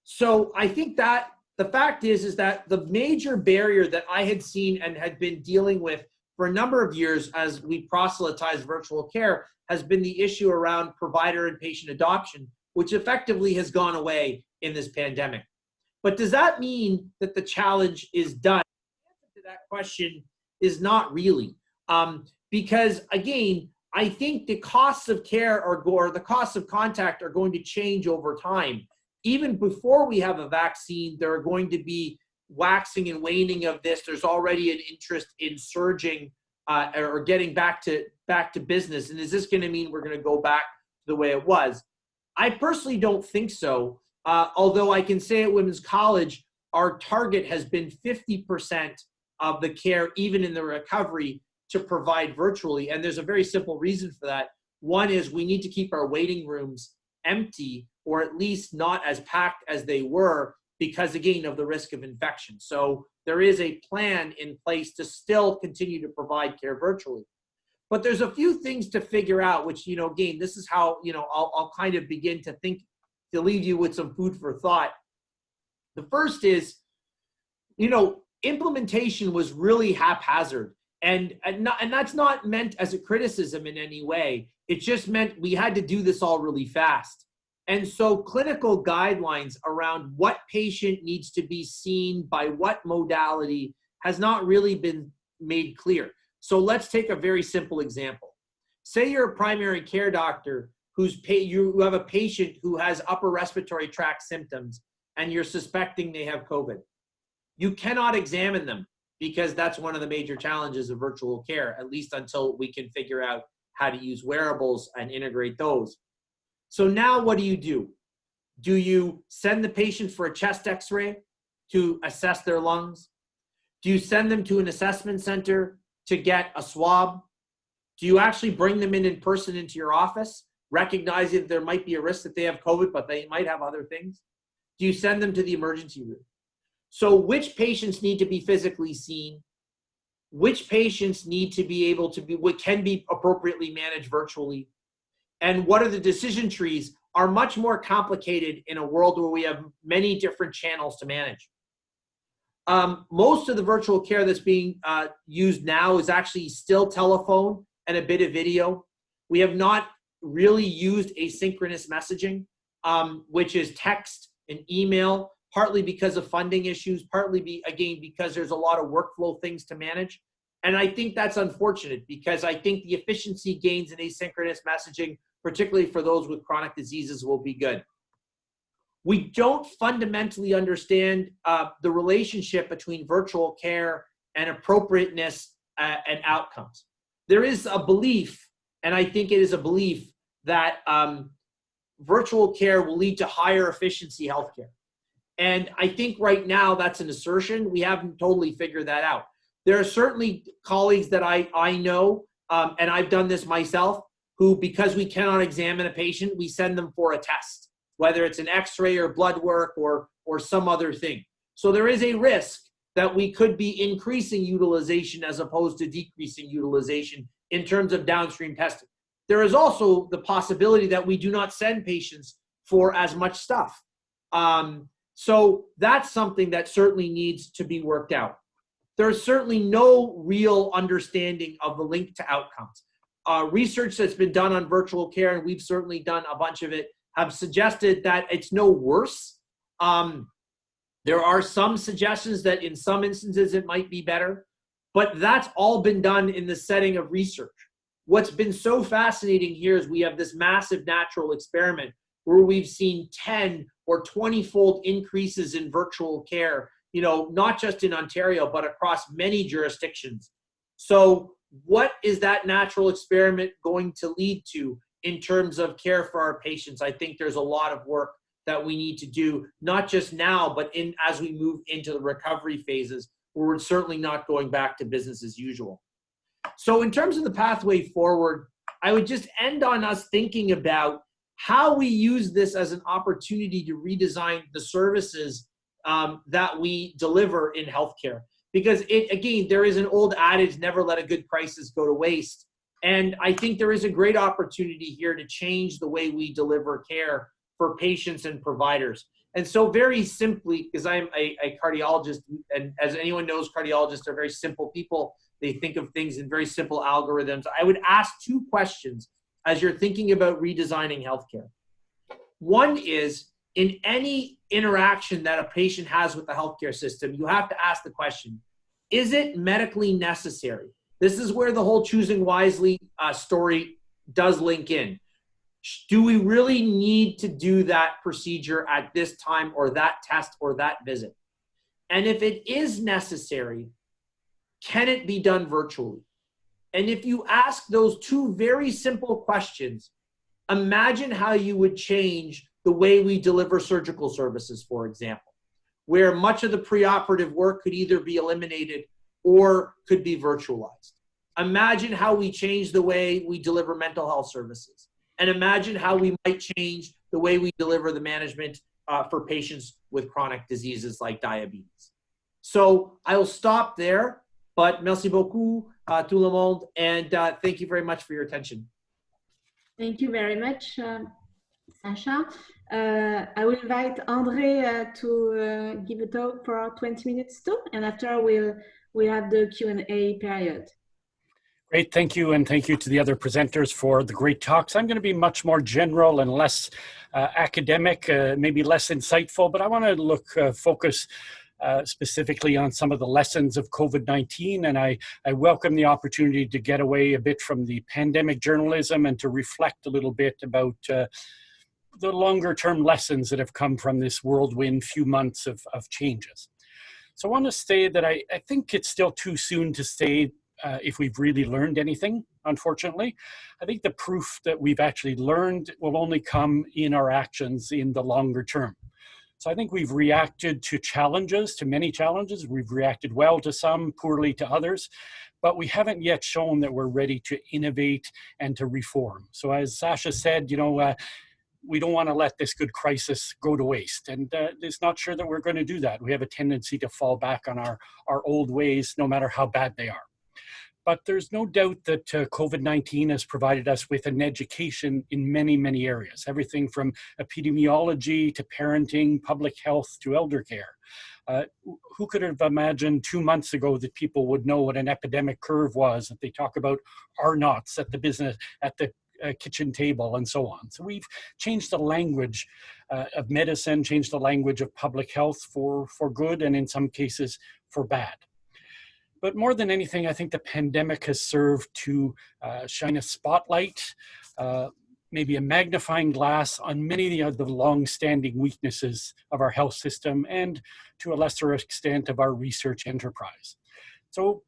So I think that the fact is that the major barrier that I had seen and had been dealing with for a number of years as we proselytize virtual care has been the issue around provider and patient adoption, which effectively has gone away in this pandemic. But does that mean that the challenge is done? The answer to that question is not really. Because again, I think the costs of care or the costs of contact are going to change over time. Even before we have a vaccine, there are going to be waxing and waning of this. There's already an interest in surging or getting back to business. And is this going to mean we're going to go back to the way it was? I personally don't think so. Although I can say at Women's College, our target has been 50% of the care, even in the recovery, to provide virtually. And there's a very simple reason for that. One is we need to keep our waiting rooms empty, or at least not as packed as they were, because again of the risk of infection. So there is a plan in place to still continue to provide care virtually. But there's a few things to figure out, which, again, this is how, I'll kind of begin to think, to leave you with some food for thought. The first is, implementation was really haphazard. And that's not meant as a criticism in any way. It just meant we had to do this all really fast. And so clinical guidelines around what patient needs to be seen by what modality has not really been made clear. So let's take a very simple example. Say you're a primary care doctor you have a patient who has upper respiratory tract symptoms and you're suspecting they have COVID. You cannot examine them because that's one of the major challenges of virtual care, at least until we can figure out how to use wearables and integrate those. So now what do? Do you send the patient for a chest x-ray to assess their lungs? Do you send them to an assessment center to get a swab? Do you actually bring them in person into your office, recognizing that there might be a risk that they have COVID, but they might have other things? Do you send them to the emergency room? So which patients need to be physically seen? Which patients need to be able to can be appropriately managed virtually? And what are the decision trees are much more complicated in a world where we have many different channels to manage. Most of the virtual care that's being used now is actually still telephone and a bit of video. We have not really used asynchronous messaging, which is text and email, partly because of funding issues, partly again because there's a lot of workflow things to manage. And I think that's unfortunate, because I think the efficiency gains in asynchronous messaging, particularly for those with chronic diseases, will be good. We don't fundamentally understand the relationship between virtual care and appropriateness and outcomes. There is a belief, and I think it is a belief, that virtual care will lead to higher efficiency healthcare. And I think right now that's an assertion. We haven't totally figured that out. There are certainly colleagues that I know, and I've done this myself, who, because we cannot examine a patient, we send them for a test, whether it's an x-ray or blood work or some other thing. So there is a risk that we could be increasing utilization as opposed to decreasing utilization in terms of downstream testing. There is also the possibility that we do not send patients for as much stuff. So that's something that certainly needs to be worked out. There's certainly no real understanding of the link to outcomes. Research that's been done on virtual care, and we've certainly done a bunch of it, have suggested that it's no worse. There are some suggestions that in some instances it might be better, but that's all been done in the setting of research. What's been so fascinating here is we have this massive natural experiment where we've seen 10 or 20-fold increases in virtual care, not just in Ontario, but across many jurisdictions. So what is that natural experiment going to lead to in terms of care for our patients? I think there's a lot of work that we need to do, not just now, but as we move into the recovery phases, where we're certainly not going back to business as usual. So in terms of the pathway forward, I would just end on us thinking about how we use this as an opportunity to redesign the services that we deliver in healthcare. Because again, there is an old adage, never let a good crisis go to waste. And I think there is a great opportunity here to change the way we deliver care for patients and providers. And so very simply, because I'm a cardiologist, and as anyone knows, cardiologists are very simple people. They think of things in very simple algorithms. I would ask two questions as you're thinking about redesigning healthcare. One is, in any interaction that a patient has with the healthcare system, you have to ask the question, is it medically necessary? This is where the whole choosing wisely story does link in. Do we really need to do that procedure at this time, or that test, or that visit? And if it is necessary, can it be done virtually? And if you ask those two very simple questions, imagine how you would change the way we deliver surgical services, for example, where much of the preoperative work could either be eliminated or could be virtualized. Imagine how we change the way we deliver mental health services. And imagine how we might change the way we deliver the management for patients with chronic diseases like diabetes. So I'll stop there, but merci beaucoup tout le monde, and thank you very much for your attention. Thank you very much, Sasha. I will invite André to give a talk for 20 minutes too, and after we'll have the Q&A period. Great, thank you, and thank you to the other presenters for the great talks. I'm going to be much more general and less academic, maybe less insightful, but I want to focus specifically on some of the lessons of COVID-19, and I welcome the opportunity to get away a bit from the pandemic journalism and to reflect a little bit about the longer-term lessons that have come from this whirlwind few months of changes. So I want to say that I think it's still too soon to say if we've really learned anything, unfortunately. I think the proof that we've actually learned will only come in our actions in the longer term. So I think we've reacted to challenges, to many challenges. We've reacted well to some, poorly to others, but we haven't yet shown that we're ready to innovate and to reform. So as Sasha said, we don't want to let this good crisis go to waste. And it's not sure that we're going to do that. We have a tendency to fall back on our old ways, no matter how bad they are. But there's no doubt that COVID-19 has provided us with an education in many, many areas, everything from epidemiology to parenting, public health to elder care. Who could have imagined 2 months ago that people would know what an epidemic curve was, that they talk about R-naughts at the business, at the kitchen table and so on. So we've changed the language of medicine, changed the language of public health for good and in some cases for bad. But more than anything, I think the pandemic has served to shine a spotlight, maybe a magnifying glass on many of the long-standing weaknesses of our health system and to a lesser extent of our research enterprise. So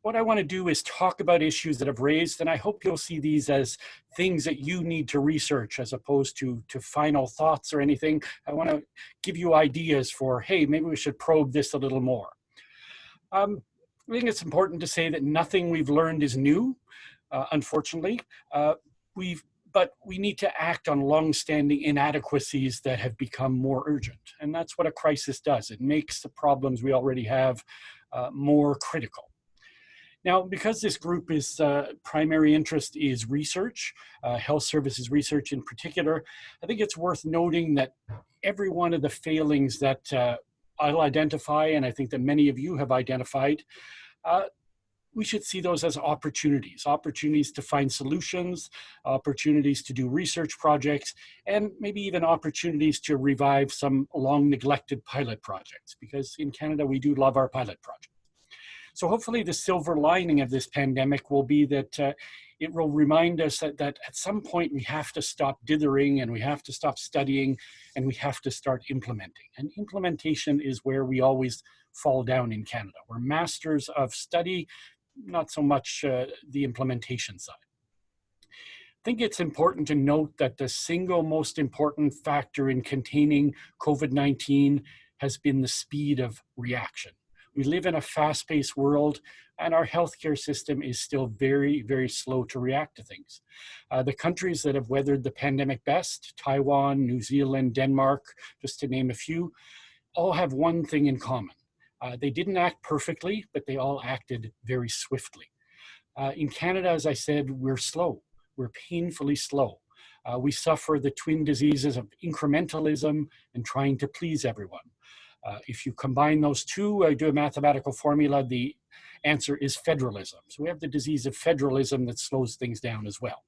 what I want to do is talk about issues that have raised, and I hope you'll see these as things that you need to research as opposed to final thoughts or anything. I want to give you ideas for, hey, maybe we should probe this a little more. I think it's important to say that nothing we've learned is new, unfortunately. But we need to act on long-standing inadequacies that have become more urgent. And that's what a crisis does. It makes the problems we already have more critical. Now, because this group is primary interest is research, health services research in particular, I think it's worth noting that every one of the failings that I'll identify, and I think that many of you have identified, we should see those as opportunities to find solutions, opportunities to do research projects, and maybe even opportunities to revive some long neglected pilot projects, because in Canada, we do love our pilot projects. So hopefully the silver lining of this pandemic will be that it will remind us that at some point we have to stop dithering and we have to stop studying and we have to start implementing. And implementation is where we always fall down in Canada. We're masters of study, not so much the implementation side. I think it's important to note that the single most important factor in containing COVID-19 has been the speed of reaction. We live in a fast-paced world, and our healthcare system is still very, very slow to react to things. The countries that have weathered the pandemic best, Taiwan, New Zealand, Denmark, just to name a few, all have one thing in common. They didn't act perfectly, but they all acted very swiftly. In Canada, as I said, we're slow. We're painfully slow. We suffer the twin diseases of incrementalism and trying to please everyone. If you combine those two, do a mathematical formula, the answer is federalism. So we have the disease of federalism that slows things down as well.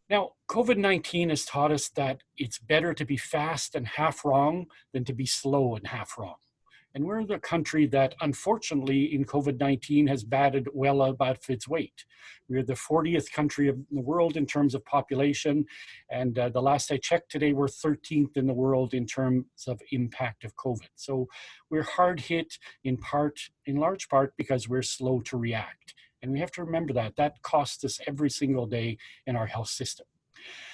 Now, COVID-19 has taught us that it's better to be fast and half wrong than to be slow and half wrong. And we're the country that, unfortunately, in COVID-19 has batted well above its weight. We're the 40th country in the world in terms of population. And the last I checked today, we're 13th in the world in terms of impact of COVID. So we're hard hit in large part because we're slow to react. And we have to remember that costs us every single day in our health system.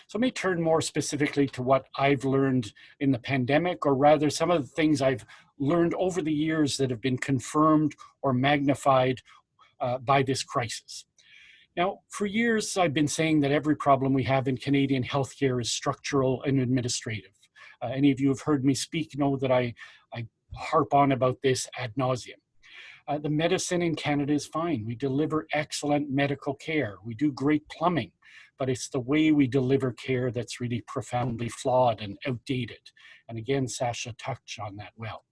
So let me turn more specifically to what I've learned in the pandemic, or rather some of the things I've learned over the years that have been confirmed or magnified by this crisis. Now, for years, I've been saying that every problem we have in Canadian healthcare is structural and administrative. Any of you have heard me speak know that I harp on about this ad nauseum. The medicine in Canada is fine. We deliver excellent medical care. We do great plumbing, but it's the way we deliver care that's really profoundly flawed and outdated. And again, Sasha touched on that well.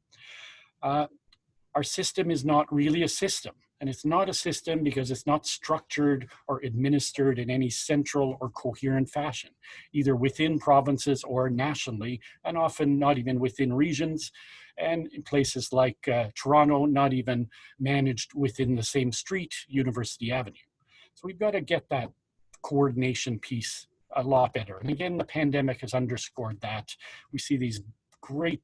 Our system is not really a system. And it's not a system because it's not structured or administered in any central or coherent fashion, either within provinces or nationally, and often not even within regions, and in places like Toronto, not even managed within the same street, University Avenue. So we've got to get that coordination piece a lot better. And again, the pandemic has underscored that. We see these great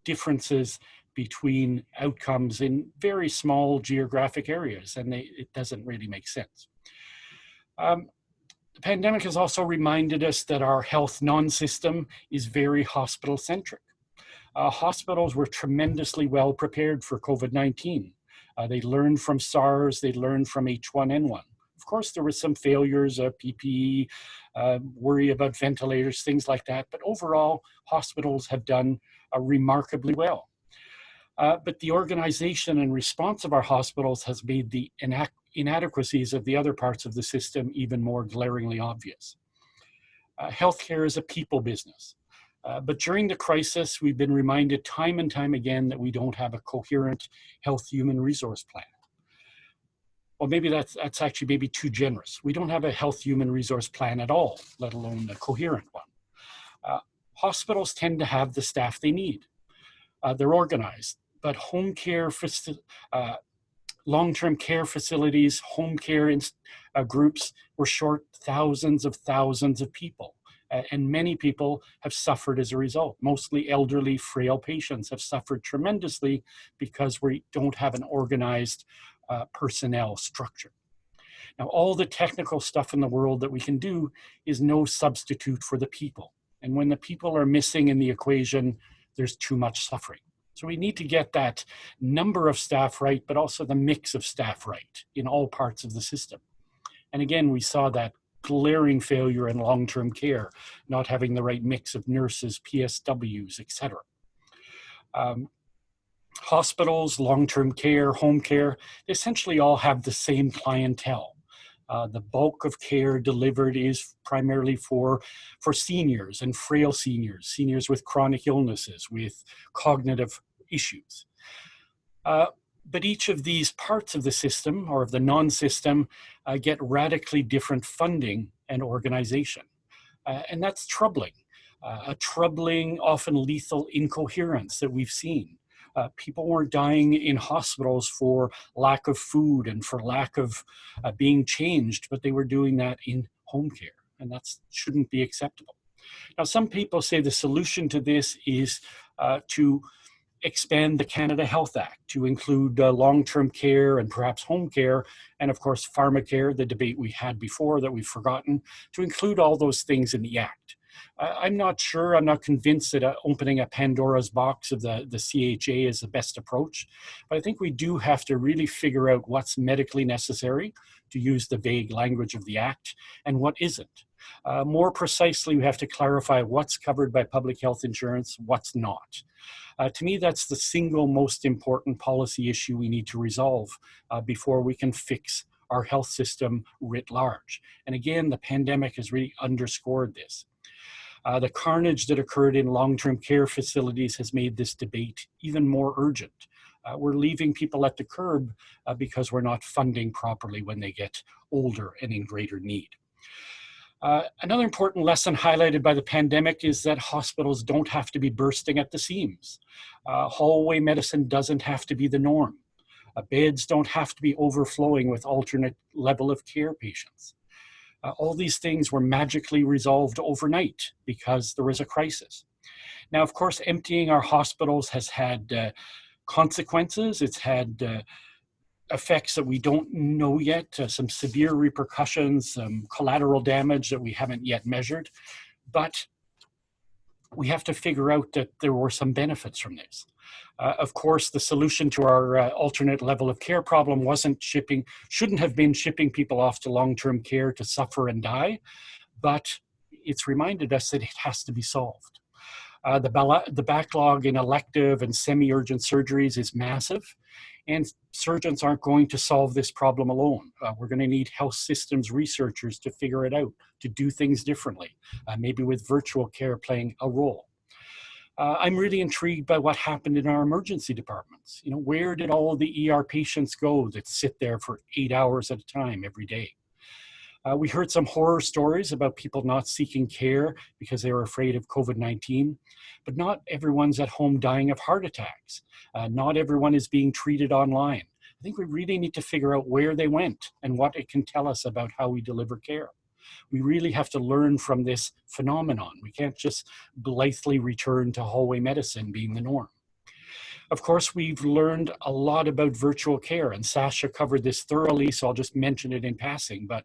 differences between outcomes in very small geographic areas, and it doesn't really make sense. The pandemic has also reminded us that our health non-system is very hospital-centric. Hospitals were tremendously well prepared for COVID-19. They learned from SARS, they learned from H1N1. Of course, there were some failures, PPE, worry about ventilators, things like that, but overall, hospitals have done remarkably well. But the organization and response of our hospitals has made the inadequacies of the other parts of the system even more glaringly obvious. Healthcare is a people business. But during the crisis, we've been reminded time and time again that we don't have a coherent health human resource plan. Well, maybe that's actually maybe too generous. We don't have a health human resource plan at all, let alone a coherent one. Hospitals tend to have the staff they need. They're organized, but home care, long-term care facilities, home care groups were short thousands of people. And many people have suffered as a result. Mostly elderly, frail patients have suffered tremendously because we don't have an organized personnel structure. Now, all the technical stuff in the world that we can do is no substitute for the people. And when the people are missing in the equation, there's too much suffering. So we need to get that number of staff right, but also the mix of staff right in all parts of the system. And again, we saw that glaring failure in long-term care, not having the right mix of nurses, PSWs, etc. Hospitals, long-term care, home care, they essentially all have the same clientele. The bulk of care delivered is primarily for seniors and frail seniors, seniors with chronic illnesses, with cognitive issues. But each of these parts of the system or of the non-system get radically different funding and organization. And that's troubling, a troubling, often lethal incoherence that we've seen. People weren't dying in hospitals for lack of food and for lack of being changed, but they were doing that in home care, and that shouldn't be acceptable. Now, some people say the solution to this is to expand the Canada Health Act to include long-term care and perhaps home care, and of course pharmacare, the debate we had before that we've forgotten, to include all those things in the Act. I'm not sure, I'm not convinced that opening a Pandora's box of the CHA is the best approach, but I think we do have to really figure out what's medically necessary, to use the vague language of the Act, and what isn't. More precisely, we have to clarify what's covered by public health insurance, what's not. To me, that's the single most important policy issue we need to resolve before we can fix our health system writ large. And again, the pandemic has really underscored this. The carnage that occurred in long-term care facilities has made this debate even more urgent. We're leaving people at the curb because we're not funding properly when they get older and in greater need. Another important lesson highlighted by the pandemic is that hospitals don't have to be bursting at the seams. Hallway medicine doesn't have to be the norm. Beds don't have to be overflowing with alternate level of care patients. All these things were magically resolved overnight because there was a crisis. Now, of course, emptying our hospitals has had consequences. It's had effects that we don't know yet, some severe repercussions, some collateral damage that we haven't yet measured. But we have to figure out that there were some benefits from this. Of course, the solution to our alternate level of care problem shouldn't have been shipping people off to long-term care to suffer and die, but it's reminded us that it has to be solved. The backlog in elective and semi-urgent surgeries is massive, and surgeons aren't going to solve this problem alone. We're going to need health systems researchers to figure it out, to do things differently, maybe with virtual care playing a role. I'm really intrigued by what happened in our emergency departments. You know, where did all the ER patients go that sit there for 8 hours at a time every day? We heard some horror stories about people not seeking care because they were afraid of COVID-19, but not everyone's at home dying of heart attacks. Not everyone is being treated online. I think we really need to figure out where they went and what it can tell us about how we deliver care. We really have to learn from this phenomenon. We can't just blithely return to hallway medicine being the norm. Of course, we've learned a lot about virtual care, and Sasha covered this thoroughly, so I'll just mention it in passing, but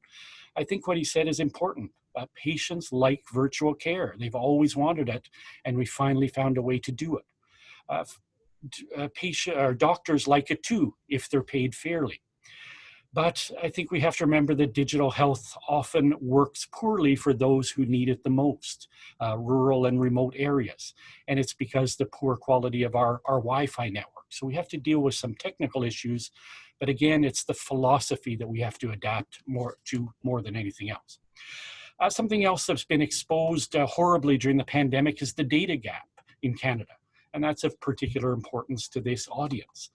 I think what he said is important. Patients like virtual care. They've always wanted it, and we finally found a way to do it. Doctors like it too, if they're paid fairly. But I think we have to remember that digital health often works poorly for those who need it the most, rural and remote areas. And it's because the poor quality of our Wi-Fi network. So we have to deal with some technical issues, but again, it's the philosophy that we have to adapt more than anything else. Something else that's been exposed horribly during the pandemic is the data gap in Canada. And that's of particular importance to this audience.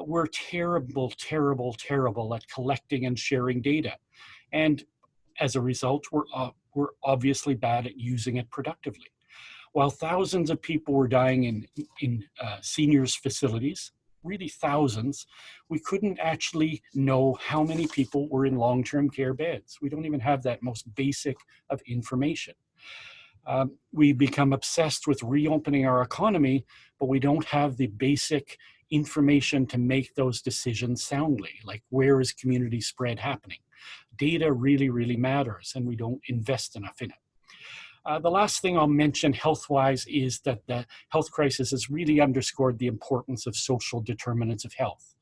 We're terrible at collecting and sharing data. And as a result, we're obviously bad at using it productively. While thousands of people were dying in seniors facilities, really thousands, we couldn't actually know how many people were in long-term care beds. We don't even have that most basic of information. We become obsessed with reopening our economy, but we don't have the basic information to make those decisions soundly, like where is community spread happening? Data really matters, and we don't invest enough in it. The last thing I'll mention health-wise is that the health crisis has really underscored the importance of social determinants of health.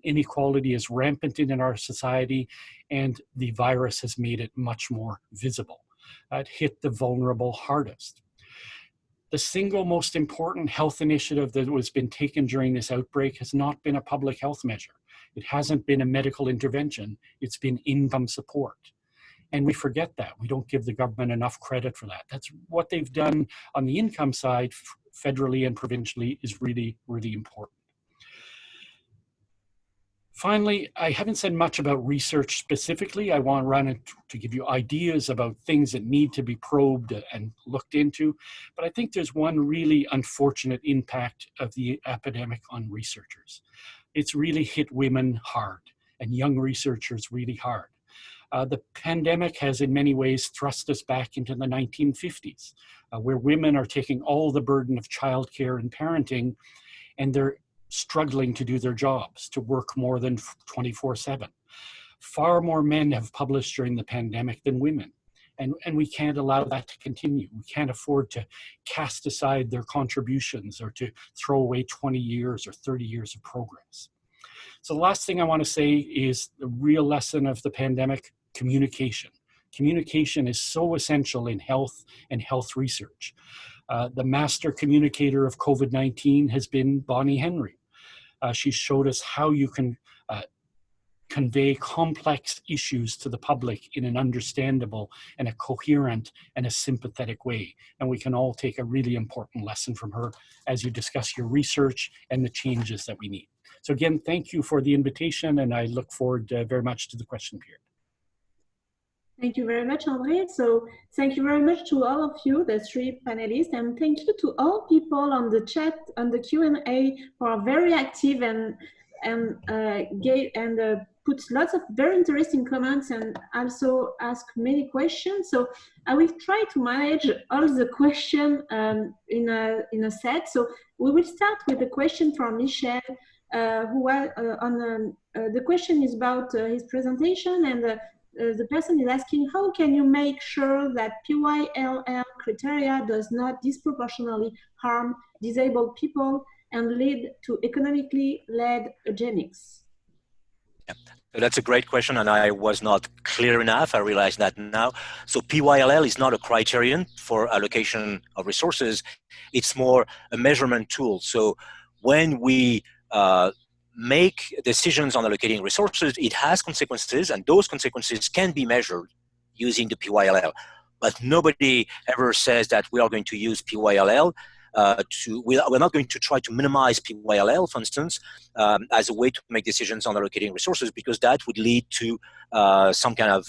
Inequality is rampant in our society, and the virus has made it much more visible. It hit the vulnerable hardest. The single most important health initiative that has been taken during this outbreak has not been a public health measure. It hasn't been a medical intervention. It's been income support. And we forget that. We don't give the government enough credit for that. That's what they've done on the income side, federally and provincially, is really important. Finally, I haven't said much about research specifically. I want to run it to give you ideas about things that need to be probed and looked into. But I think there's one really unfortunate impact of the epidemic on researchers. It's really hit women hard and young researchers really hard. The pandemic has in many ways thrust us back into the 1950s, where women are taking all the burden of childcare and parenting, and they're struggling to do their jobs, to work more than 24/7. Far more men have published during the pandemic than women, and we can't allow that to continue. We can't afford to cast aside their contributions or to throw away 20 years or 30 years of progress. So the last thing I want to say is the real lesson of the pandemic: communication. Communication is so essential in health and health research. The master communicator of COVID-19 has been Bonnie Henry. She showed us how you can convey complex issues to the public in an understandable and a coherent and a sympathetic way. And we can all take a really important lesson from her as you discuss your research and the changes that we need. So again, thank you for the invitation, and I look forward very much to the question period. Thank you very much, André. So thank you very much to all of you, the three panelists, and thank you to all people on the chat, on the Q&A, who are very active and put lots of very interesting comments and also ask many questions. So I will try to manage all the questions in a set. So we will start with a question from Michel, the question is about his presentation, and the person is asking, how can you make sure that PYLL criteria does not disproportionately harm disabled people and lead to economically led eugenics? Yeah. So that's a great question, and I was not clear enough. I realize that now. So PYLL is not a criterion for allocation of resources. It's more a measurement tool. So when we make decisions on allocating resources, it has consequences, and those consequences can be measured using the PYLL. But nobody ever says that we are going to use PYLL we're not going to try to minimize PYLL, for instance, as a way to make decisions on allocating resources, because that would lead to some kind of,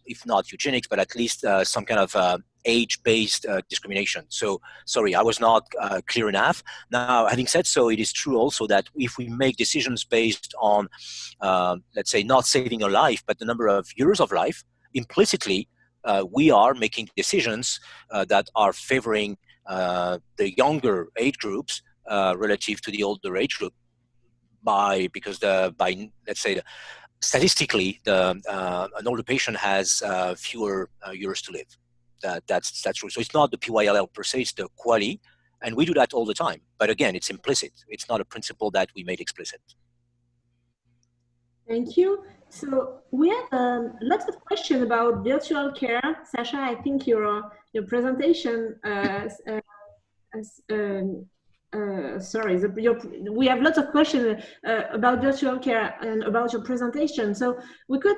if not eugenics, but at least some kind of age-based discrimination. So, sorry, I was not clear enough. Now, having said so, it is true also that if we make decisions based on, let's say, not saving a life, but the number of years of life, implicitly, we are making decisions that are favoring the younger age groups relative to the older age group, because let's say, statistically, an older patient has fewer years to live. That's true. So it's not the PYLL per se, it's the quality, and we do that all the time. But again, it's implicit. It's not a principle that we made explicit. Thank you. So we have lots of questions about virtual care. Sasha, I think your presentation, we have lots of questions about virtual care and about your presentation. So we could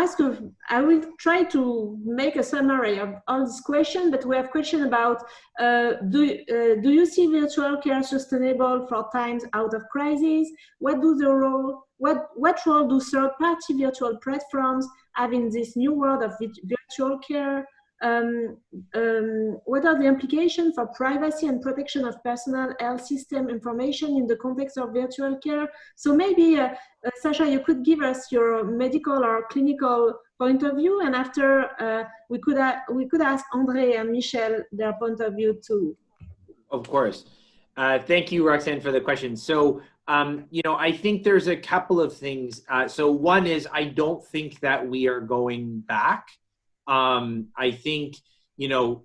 ask you, I will try to make a summary of all these questions, but we have question about, do you see virtual care sustainable for times out of crisis? What role do third-party virtual platforms have in this new world of virtual care? What are the implications for privacy and protection of personal health system information in the context of virtual care? So maybe, Sasha, you could give us your medical or clinical point of view, and after we could ask André and Michel their point of view too. Of course. Thank you, Roxanne, for the question. So, you know, I think there's a couple of things. So one is, I don't think that we are going back. I think, you know,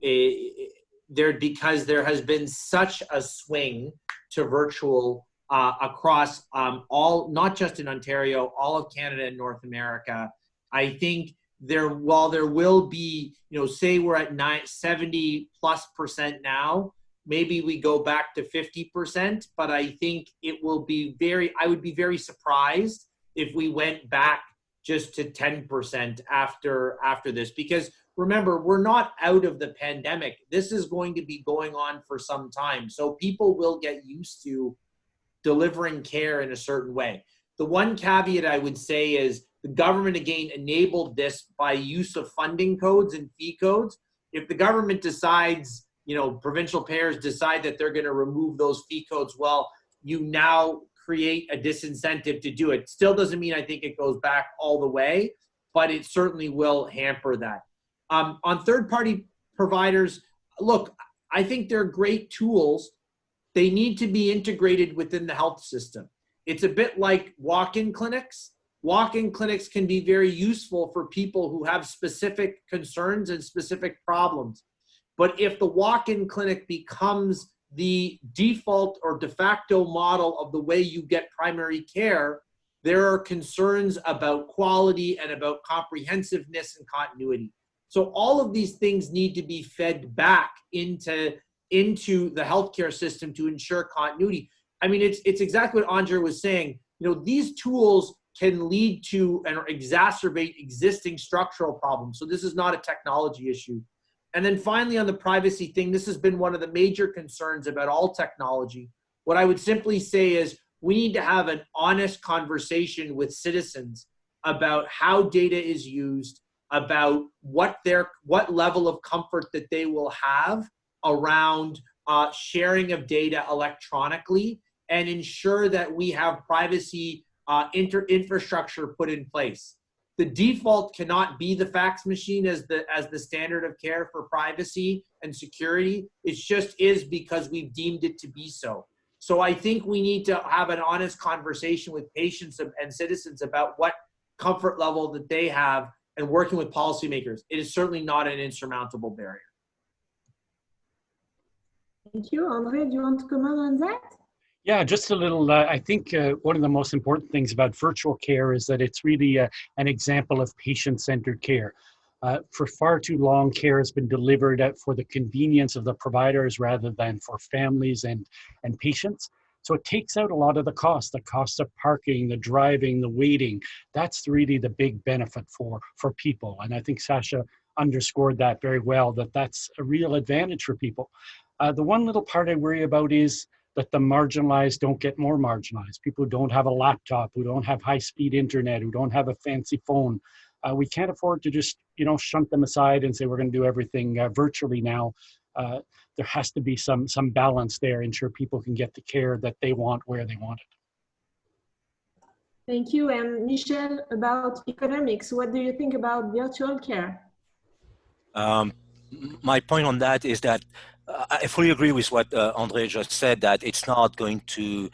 because there has been such a swing to virtual across not just in Ontario, all of Canada and North America. I think while there will be, you know, say we're at 70+% now, maybe we go back to 50%, but I think it will be I would be very surprised if we went back just to 10% after this, because remember, we're not out of the pandemic. This is going to be going on for some time. So people will get used to delivering care in a certain way. The one caveat I would say is the government, again, enabled this by use of funding codes and fee codes. If the government decides, you know, provincial payers decide that they're going to remove those fee codes, well, you now create a disincentive to do it. Still doesn't mean I think it goes back all the way, but it certainly will hamper that. On third-party providers, look, I think they're great tools. They need to be integrated within the health system. It's a bit like walk-in clinics. Walk-in clinics can be very useful for people who have specific concerns and specific problems. But if the walk-in clinic becomes the default or de facto model of the way you get primary care, there are concerns about quality and about comprehensiveness and continuity. So all of these things need to be fed back into the healthcare system to ensure continuity. I mean, it's exactly what Andre was saying. You know, these tools can lead to and exacerbate existing structural problems. So this is not a technology issue. And then finally, on the privacy thing, this has been one of the major concerns about all technology. What I would simply say is we need to have an honest conversation with citizens about how data is used, about what level of comfort that they will have around sharing of data electronically, and ensure that we have privacy infrastructure put in place. The default cannot be the fax machine as the standard of care for privacy and security. It just is because we've deemed it to be so. So I think we need to have an honest conversation with patients and citizens about what comfort level that they have, and working with policymakers. It is certainly not an insurmountable barrier. Thank you. Andre, do you want to comment on that? Yeah, just a little. I think one of the most important things about virtual care is that it's really an example of patient-centered care. For far too long, care has been delivered for the convenience of the providers rather than for families and patients. So it takes out a lot of the cost of parking, the driving, the waiting. That's really the big benefit for people. And I think Sasha underscored that very well, that's a real advantage for people. The one little part I worry about is that the marginalized don't get more marginalized. People who don't have a laptop, who don't have high-speed internet, who don't have a fancy phone. We can't afford to just, you know, shunt them aside and say we're going to do everything virtually now. There has to be some balance there, ensure people can get the care that they want where they want it. Thank you. And Michel, about economics, what do you think about virtual care? My point on that is that I fully agree with what Andre just said, that it's not going to,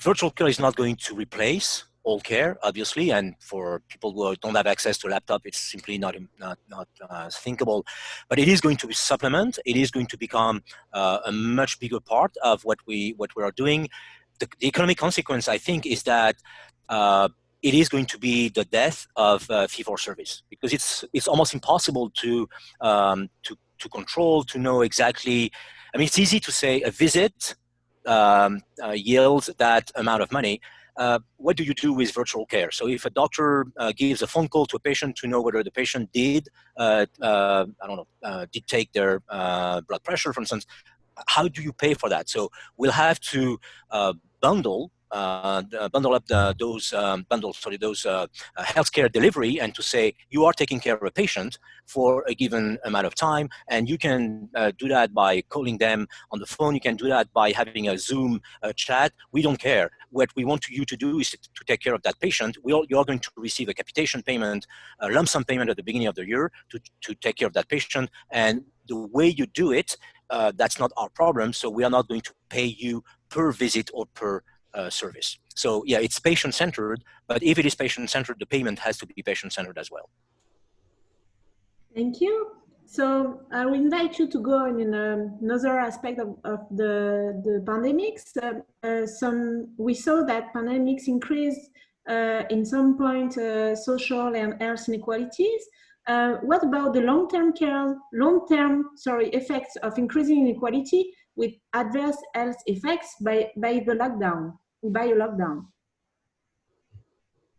virtual care is not going to replace all care, obviously, and for people who don't have access to a laptop, it's simply not thinkable. But it is going to supplement. It is going to become a much bigger part of what we are doing. The economic consequence, I think, is that it is going to be the death of fee-for-service, because it's almost impossible to control, to know exactly. I mean, it's easy to say a visit yields that amount of money. what do you do with virtual care? So if a doctor gives a phone call to a patient to know whether the patient did, did take their blood pressure, for instance, how do you pay for that? So we'll have to bundle up those healthcare delivery, and to say you are taking care of a patient for a given amount of time, and you can do that by calling them on the phone. You can do that by having a Zoom chat. We don't care. What we want you to do is to take care of that patient. You're going to receive a capitation payment, a lump sum payment at the beginning of the year to take care of that patient. And the way you do it, that's not our problem. So we are not going to pay you per visit or per service. So yeah, it's patient-centered, but if it is patient-centered, the payment has to be patient-centered as well. Thank you. So I will invite you to go in another aspect of the pandemics. We saw that pandemics increased in some point social and health inequalities. What about the long-term effects of increasing inequality with adverse health effects by a lockdown?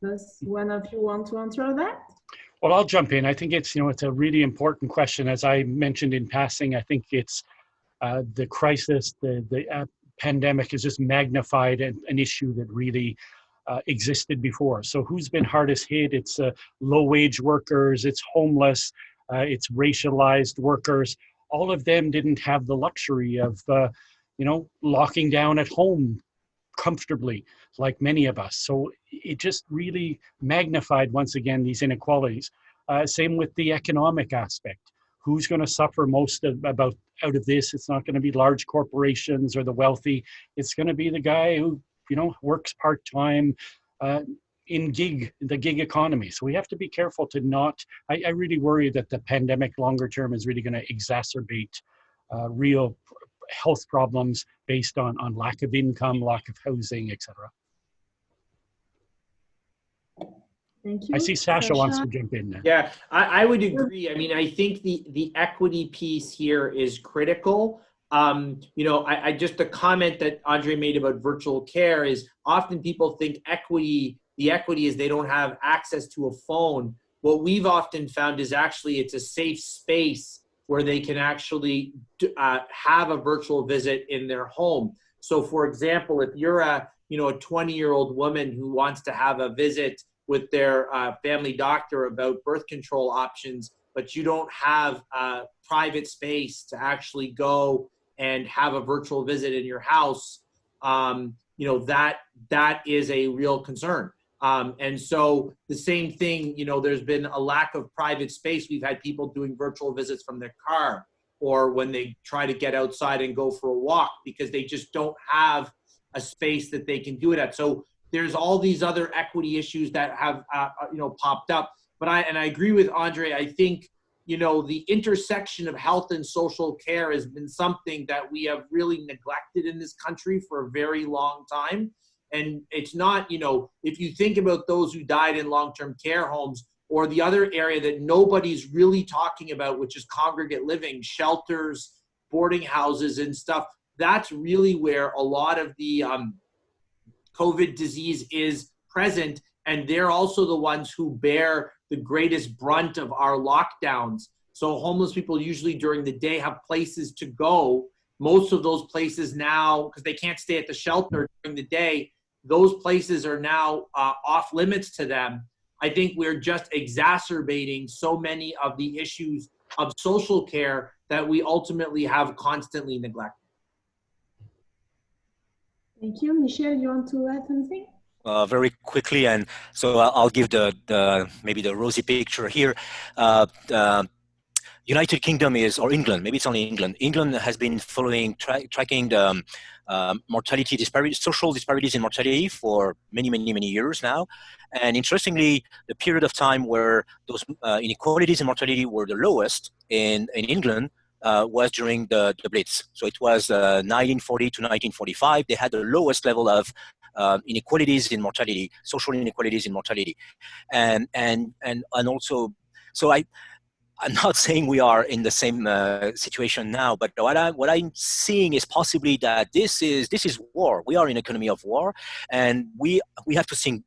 Does one of you want to answer that? Well, I'll jump in. I think it's a really important question. As I mentioned in passing, I think it's the crisis, the pandemic has just magnified an issue that really existed before. So who's been hardest hit? It's low-wage workers, it's homeless, it's racialized workers. All of them didn't have the luxury of, locking down at home comfortably, like many of us. So it just really magnified, once again, these inequalities. Same with the economic aspect. Who's going to suffer most out of this? It's not going to be large corporations or the wealthy. It's going to be the guy who, works part-time in the gig economy. So we have to be careful to not, I really worry that the pandemic longer term is really going to exacerbate real health problems based on lack of income, lack of housing, etc. Thank you. I see Sasha wants to jump in now. Yeah, I would agree. I mean, I think the equity piece here is critical. I just a comment that Andre made about virtual care is often people think the equity is they don't have access to a phone. What we've often found is actually it's a safe space where they can actually have a virtual visit in their home. So for example, if you're a 20-year-old woman who wants to have a visit with their family doctor about birth control options, but you don't have a private space to actually go and have a virtual visit in your house, that is a real concern. And so the same thing, there's been a lack of private space. We've had people doing virtual visits from their car or when they try to get outside and go for a walk because they just don't have a space that they can do it at. So there's all these other equity issues that have, popped up. But I agree with Andre. I think, the intersection of health and social care has been something that we have really neglected in this country for a very long time. And it's not, if you think about those who died in long-term care homes or the other area that nobody's really talking about, which is congregate living, shelters, boarding houses and stuff, that's really where a lot of the COVID disease is present. And they're also the ones who bear the greatest brunt of our lockdowns. So homeless people usually during the day have places to go. Most of those places now, because they can't stay at the shelter during the day, those places are now off limits to them. I think we're just exacerbating so many of the issues of social care that we ultimately have constantly neglected. Thank you. Michel, you want to add something? Very quickly, and so I'll give maybe the rosy picture here. United Kingdom or England, maybe it's only England. England has been tracking the mortality disparities, social disparities in mortality for many years now. And interestingly, the period of time where those inequalities in mortality were the lowest in England was during the Blitz. So it was 1940 to 1945. They had the lowest level of inequalities in mortality, social inequalities in mortality, and also, so I'm not saying we are in the same situation now, but what I'm seeing is possibly that this is war. We are in an economy of war, and we have to think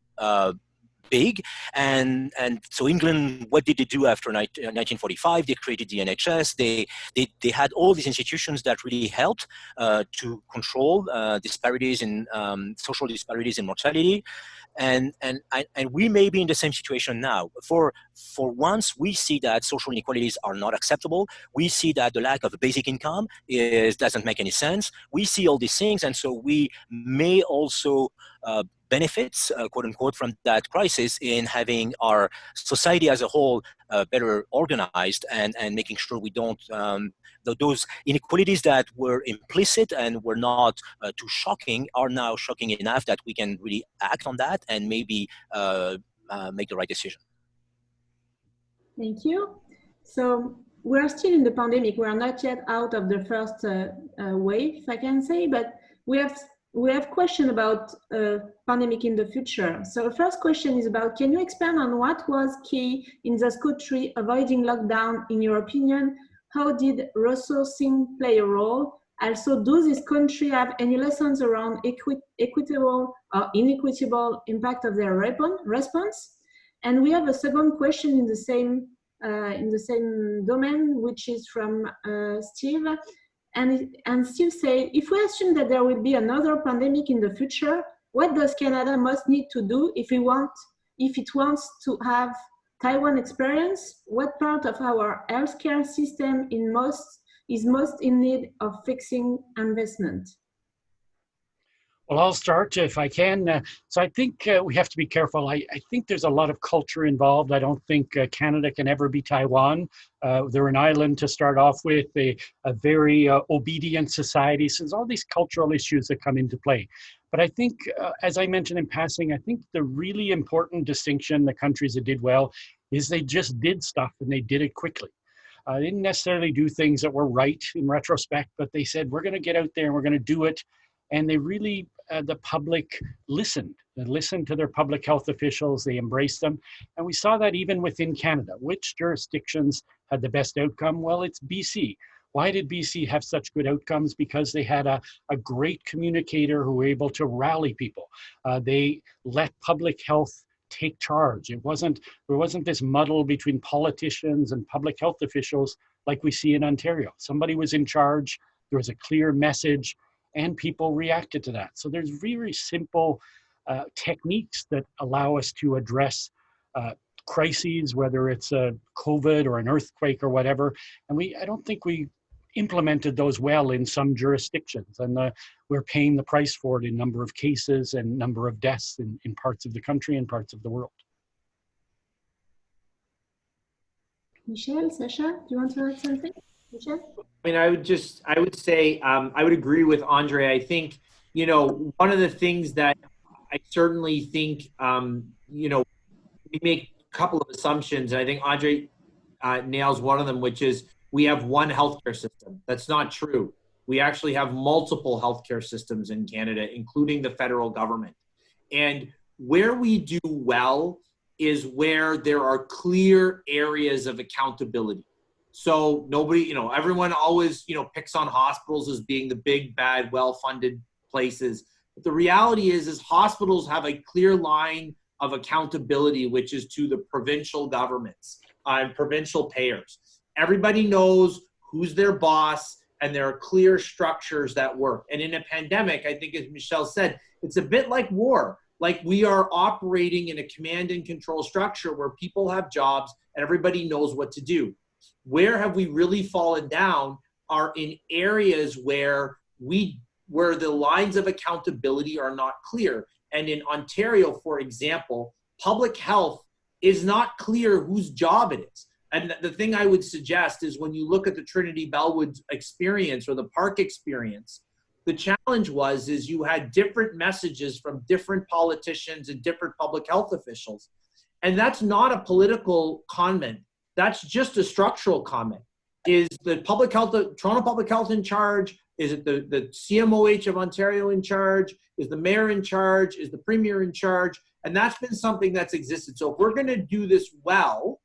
big. And so England, what did they do after 1945? They created the NHS. They had all these institutions that really helped to control disparities in social disparities in mortality. And we may be in the same situation now. For once, we see that social inequalities are not acceptable. We see that the lack of a basic income doesn't make any sense. We see all these things, and so we may also benefits, quote unquote, from that crisis in having our society as a whole better organized and making sure we don't those inequalities that were implicit and were not too shocking are now shocking enough that we can really act on that and maybe make the right decision. Thank you. So we're still in the pandemic. We are not yet out of the first wave, if I can say, but we have question about pandemic in the future. So the first question is about, can you expand on what was key in the Scout 3 avoiding lockdown in your opinion? How did resourcing play a role? Also, do this country have any lessons around equitable or inequitable impact of their response? And we have a second question in the same domain, which is from Steve. And Steve say, if we assume that there will be another pandemic in the future, what does Canada must need to do if it wants to have Taiwan experience? What part of our healthcare system is most in need of fixing investment? Well, I'll start if I can. So I think we have to be careful. I think there's a lot of culture involved. I don't think Canada can ever be Taiwan. They're an island to start off with, a very obedient society. So there's all these cultural issues that come into play. But I think, as I mentioned in passing, I think the really important distinction, the countries that did well, is they just did stuff and they did it quickly. They didn't necessarily do things that were right in retrospect, but they said, we're going to get out there and we're going to do it. And they really, the public listened. They listened to their public health officials. They embraced them. And we saw that even within Canada. Which jurisdictions had the best outcome? Well, it's BC. Why did BC have such good outcomes? Because they had a great communicator who were able to rally people. They let public health take charge. There wasn't this muddle between politicians and public health officials like we see in Ontario. Somebody was in charge. There was a clear message, and people reacted to that. So there's very simple techniques that allow us to address crises, whether it's a COVID or an earthquake or whatever. And I don't think we implemented those well in some jurisdictions. And we're paying the price for it in number of cases and number of deaths in parts of the country and parts of the world. Michel, Sacha, do you want to add something? Michel? I mean, I would say, I would agree with Andre. I think, one of the things that I certainly think, we make a couple of assumptions, and I think Andre nails one of them, which is we have one healthcare system. That's not true. We actually have multiple healthcare systems in Canada, including the federal government. And where we do well is where there are clear areas of accountability. So nobody, everyone always, picks on hospitals as being the big, bad, well-funded places. But the reality is hospitals have a clear line of accountability, which is to the provincial governments and provincial payers. Everybody knows who's their boss, and there are clear structures that work. And in a pandemic, I think as Michel said, it's a bit like war. Like we are operating in a command and control structure where people have jobs and everybody knows what to do. Where have we really fallen down are in areas where the lines of accountability are not clear. And in Ontario, for example, public health is not clear whose job it is. And the thing I would suggest is when you look at the Trinity Bellwood experience or the park experience, the challenge is you had different messages from different politicians and different public health officials. And that's not a political comment. That's just a structural comment. Is the Toronto Public Health in charge? Is it the CMOH of Ontario in charge? Is the mayor in charge? Is the premier in charge? And that's been something that's existed. So if we're going to do this well,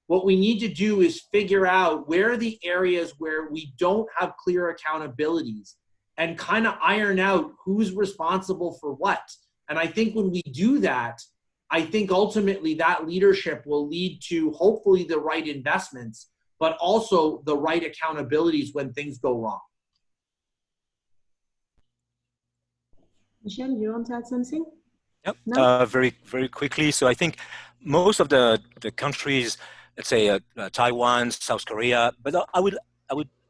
What we need to do is figure out where are the areas where we don't have clear accountabilities and kind of iron out who's responsible for what. And I think when we do that, I think ultimately that leadership will lead to hopefully the right investments, but also the right accountabilities when things go wrong. Michel, you want to add something? Yep. No? Very quickly. So I think most of the countries, let's say Taiwan, South Korea, but I would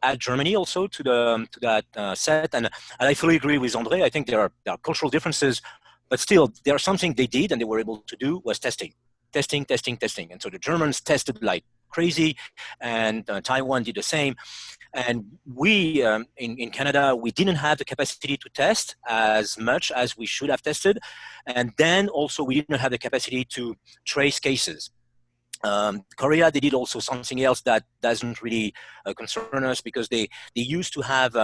add Germany also to that set. And I fully agree with André. I think there are cultural differences, but still there are something they did and they were able to do was testing. And so the Germans tested like crazy, and Taiwan did the same. And we in Canada, we didn't have the capacity to test as much as we should have tested. And then also we didn't have the capacity to trace cases. Korea, they did also something else that doesn't really concern us, because they used to have,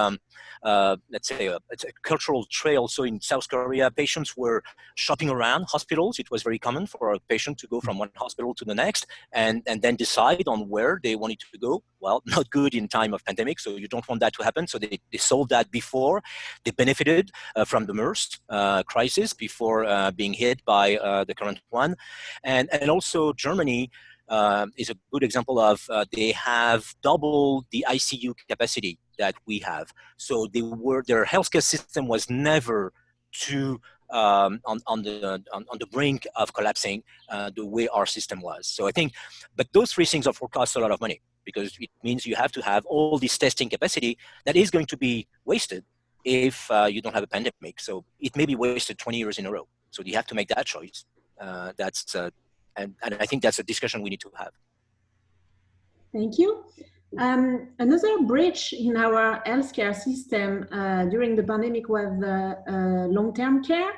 let's say, it's a cultural trail. So in South Korea, patients were shopping around hospitals. It was very common for a patient to go from one hospital to the next and then decide on where they wanted to go. Well, not good in time of pandemic, so you don't want that to happen. So they solved that before. They benefited from the MERS crisis before being hit by the current one. And also Germany is a good example of they have double the ICU capacity that we have. So their healthcare system was never too on the brink of collapsing the way our system was. So I think, but those three things of course cost a lot of money, because it means you have to have all this testing capacity that is going to be wasted if you don't have a pandemic. So it may be wasted 20 years in a row. So you have to make that choice. And I think that's a discussion we need to have. Thank you. Another bridge in our healthcare system during the pandemic was long-term care.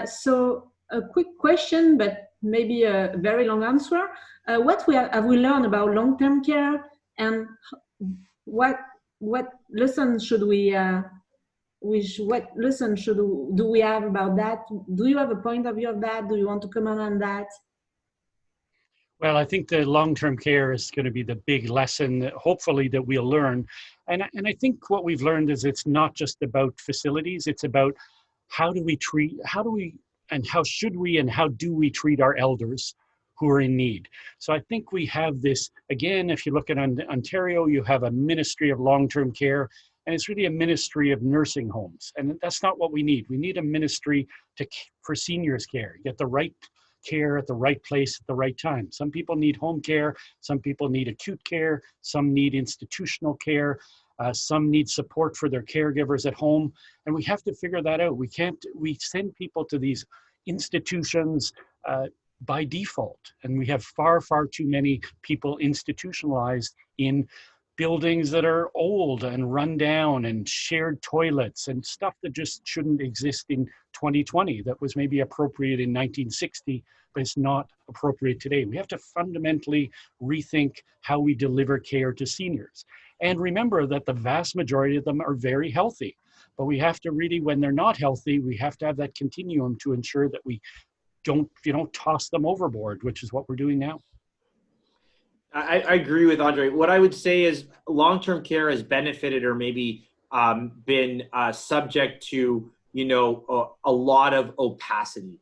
So a quick question, but maybe a very long answer. What have we learned about long-term care, and what lessons should we do we have about that? Do you have a point of view of that? Do you want to comment on that? Well, I think the long-term care is going to be the big lesson that hopefully that we'll learn. And I think what we've learned is it's not just about facilities, it's about how do we and how do we treat our elders who are in need. So I think we have this, again, if you look at Ontario, you have a Ministry of Long-Term Care, and it's really a ministry of nursing homes. And that's not what we need. We need a ministry for seniors care, get the right care at the right place at the right time. Some people need home care, some people need acute care, some need institutional care, some need support for their caregivers at home, and we have to figure that out. We send people to these institutions by default, and we have far too many people institutionalized in buildings that are old and run down and shared toilets and stuff that just shouldn't exist in 2020 that was maybe appropriate in 1960, but it's not appropriate today. We have to fundamentally rethink how we deliver care to seniors. And remember that the vast majority of them are very healthy, but we have to really, when they're not healthy, we have to have that continuum to ensure that we don't toss them overboard, which is what we're doing now. I agree with Andre. What I would say is long-term care has benefited or maybe been subject to, a lot of opacity.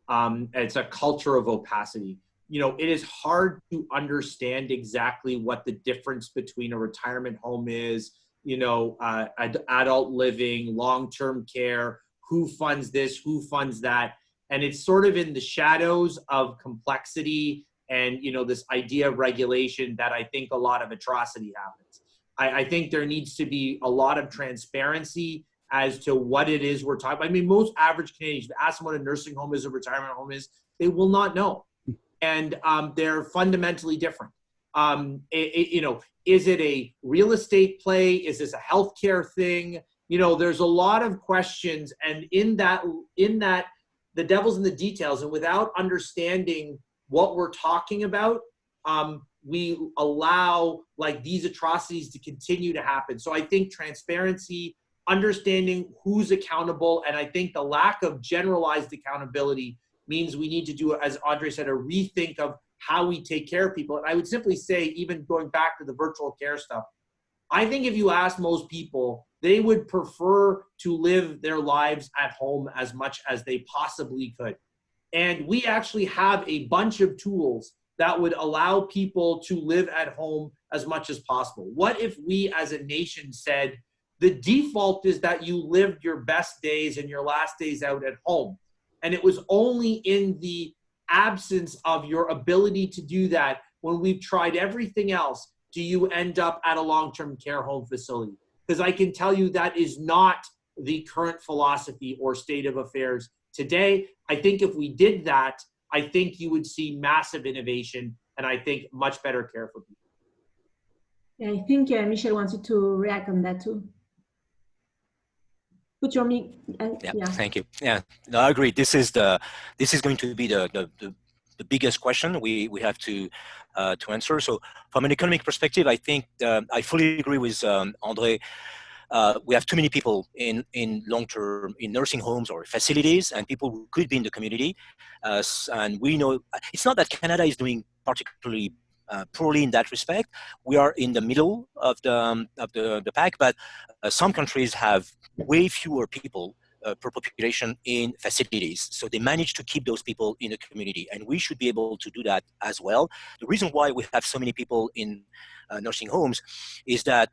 It's a culture of opacity. It is hard to understand exactly what the difference between a retirement home is, adult living, long-term care, who funds this, who funds that. And it's sort of in the shadows of complexity and this idea of regulation that I think a lot of atrocity happens. I think there needs to be a lot of transparency as to what it is we're talking about. I mean, most average Canadians, ask them what a nursing home is, a retirement home is, they will not know. And they're fundamentally different. Is it a real estate play? Is this a healthcare thing? There's a lot of questions, and in that, the devil's in the details, and without understanding what we're talking about, we allow these atrocities to continue to happen. So I think transparency, understanding who's accountable, and I think the lack of generalized accountability means we need to do, as Andre said, a rethink of how we take care of people. And I would simply say, even going back to the virtual care stuff, I think if you ask most people, they would prefer to live their lives at home as much as they possibly could. And we actually have a bunch of tools that would allow people to live at home as much as possible. What if we as a nation said, the default is that you lived your best days and your last days out at home, and it was only in the absence of your ability to do that, when we've tried everything else, do you end up at a long-term care home facility? Because I can tell you that is not the current philosophy or state of affairs today. I think if we did that, I think you would see massive innovation, and I think much better care for people. Yeah, I think Michel wanted to react on that too. Put your mic. Yeah, thank you. Yeah, no, I agree. This is going to be the biggest question we have to answer. So from an economic perspective, I think I fully agree with Andre. We have too many people in long-term, in nursing homes or facilities, and people who could be in the community. And we know it's not that Canada is doing particularly poorly in that respect. We are in the middle of the pack, but some countries have way fewer people per population in facilities. So they manage to keep those people in the community, and we should be able to do that as well. The reason why we have so many people in nursing homes is that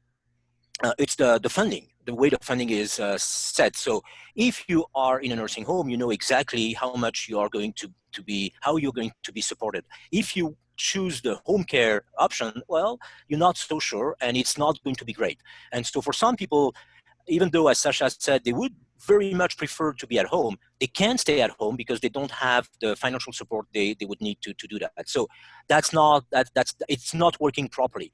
it's the funding, the way the funding is set. So if you are in a nursing home, you know exactly how much you are going to be, how you're going to be supported. If you choose the home care option, well, you're not so sure, and it's not going to be great. And so for some people, even though, as Sasha said, they would very much prefer to be at home, they can't stay at home because they don't have the financial support they would need to do that. So it's not working properly.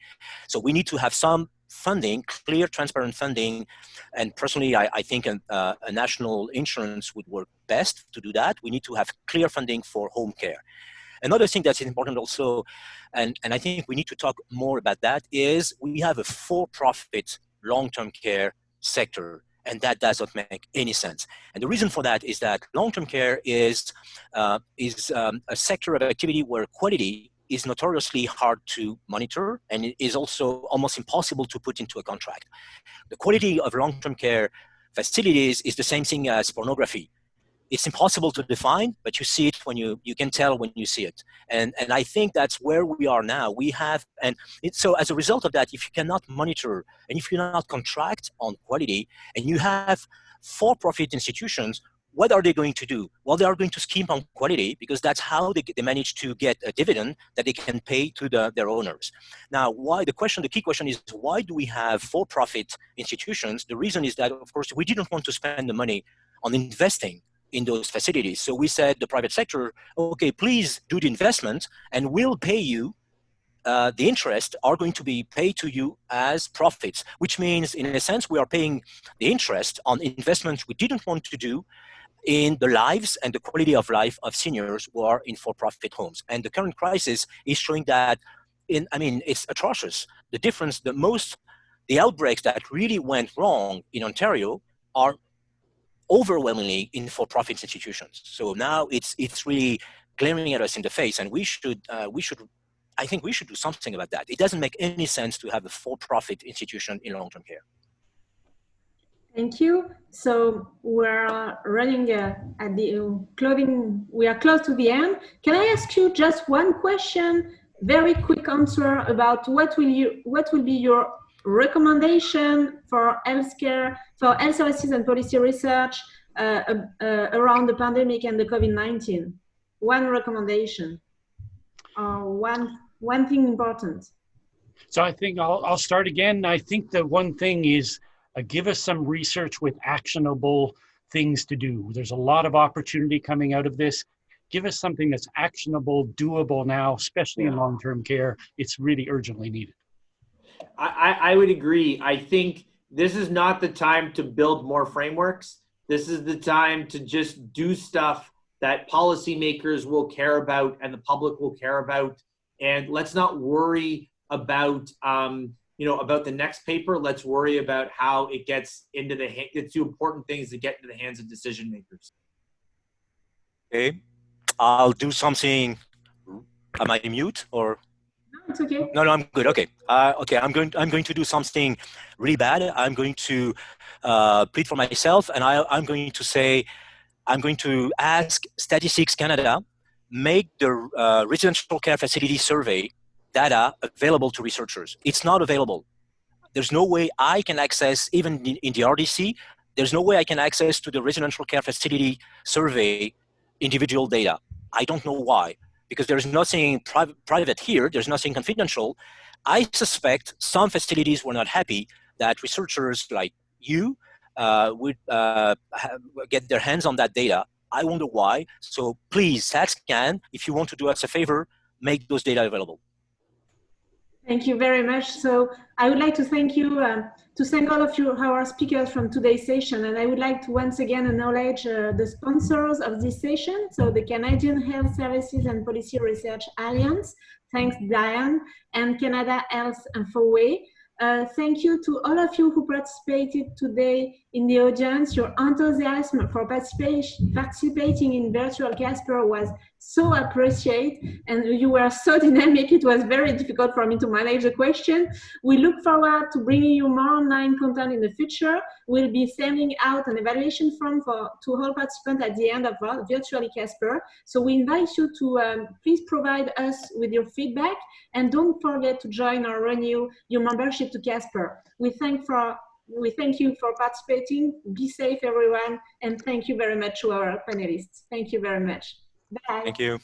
So we need to have some funding, clear, transparent funding. And personally, I think a national insurance would work best to do that. We need to have clear funding for home care. Another thing that's important also, and I think we need to talk more about that, is we have a for-profit long-term care sector, and that does not make any sense. And the reason for that is that long-term care is a sector of activity where quality is notoriously hard to monitor, and it is also almost impossible to put into a contract. The quality of long-term care facilities is the same thing as pornography. It's impossible to define, but you see it when you can tell when you see it. And I think that's where we are now. So as a result of that, if you cannot monitor and if you cannot contract on quality, and you have for-profit institutions, what are they going to do? Well, they are going to scheme on quality, because that's how they manage to get a dividend that they can pay to their owners. Now, the key question is, why do we have for-profit institutions? The reason is that, of course, we didn't want to spend the money on investing in those facilities. So we said, the private sector, okay, please do the investment, and we'll pay you. The interest are going to be paid to you as profits, which means, in a sense, we are paying the interest on investments we didn't want to do in the lives and the quality of life of seniors who are in for-profit homes. And the current crisis is showing that, it's atrocious. The difference, the outbreaks that really went wrong in Ontario are overwhelmingly in for-profit institutions. So now it's really glaring at us in the face, and I think we should do something about that. It doesn't make any sense to have a for-profit institution in long-term care. Thank you. So we're running at the closing. We are close to the end. Can I ask you just one question? Very quick answer about what will be your recommendation for healthcare, for health services and policy research around the pandemic and the COVID-19? One recommendation, one thing important. So I think I'll start again. I think the one thing is give us some research with actionable things to do. There's a lot of opportunity coming out of this. Give us something that's actionable, doable now, especially in long-term care. It's really urgently needed. I would agree. I think this is not the time to build more frameworks. This is the time to just do stuff that policymakers will care about and the public will care about. And let's not worry about about the next paper. Let's worry about how it gets into it's two important things that get into the hands of decision makers. Okay, I'll do something am I mute or? No, it's okay. No, I'm good. Okay. Okay, I'm going to do something really bad. I'm going to plead for myself, and I'm going to say, I'm going to ask Statistics Canada make the residential care facility survey data available to researchers. It's not available. There's no way I can access, even in the RDC, there's no way I can access to the residential care facility survey individual data. I don't know why, because there's nothing private here, there's nothing confidential. I suspect some facilities were not happy that researchers like you would get their hands on that data. I wonder why. So please, StatsCan, if you want to do us a favor, make those data available. Thank you very much. So I would like to thank you, to thank all of you, our speakers from today's session. And I would like to once again acknowledge the sponsors of this session. So the Canadian Health Services and Policy Research Alliance, thanks Diane, and Canada Health Infoway. Thank you to all of you who participated today in the audience. Your enthusiasm for participating in Virtual Casper was so appreciated, and you were so dynamic. It was very difficult for me to manage the question. We look forward to bringing you more online content in the future. We'll be sending out an evaluation form to all participants at the end of Virtually Casper. So we invite you to please provide us with your feedback, and don't forget to join or renew your membership to Casper. We thank you for participating. Be safe, everyone, and thank you very much to our panelists. Thank you very much. Bye. Thank you.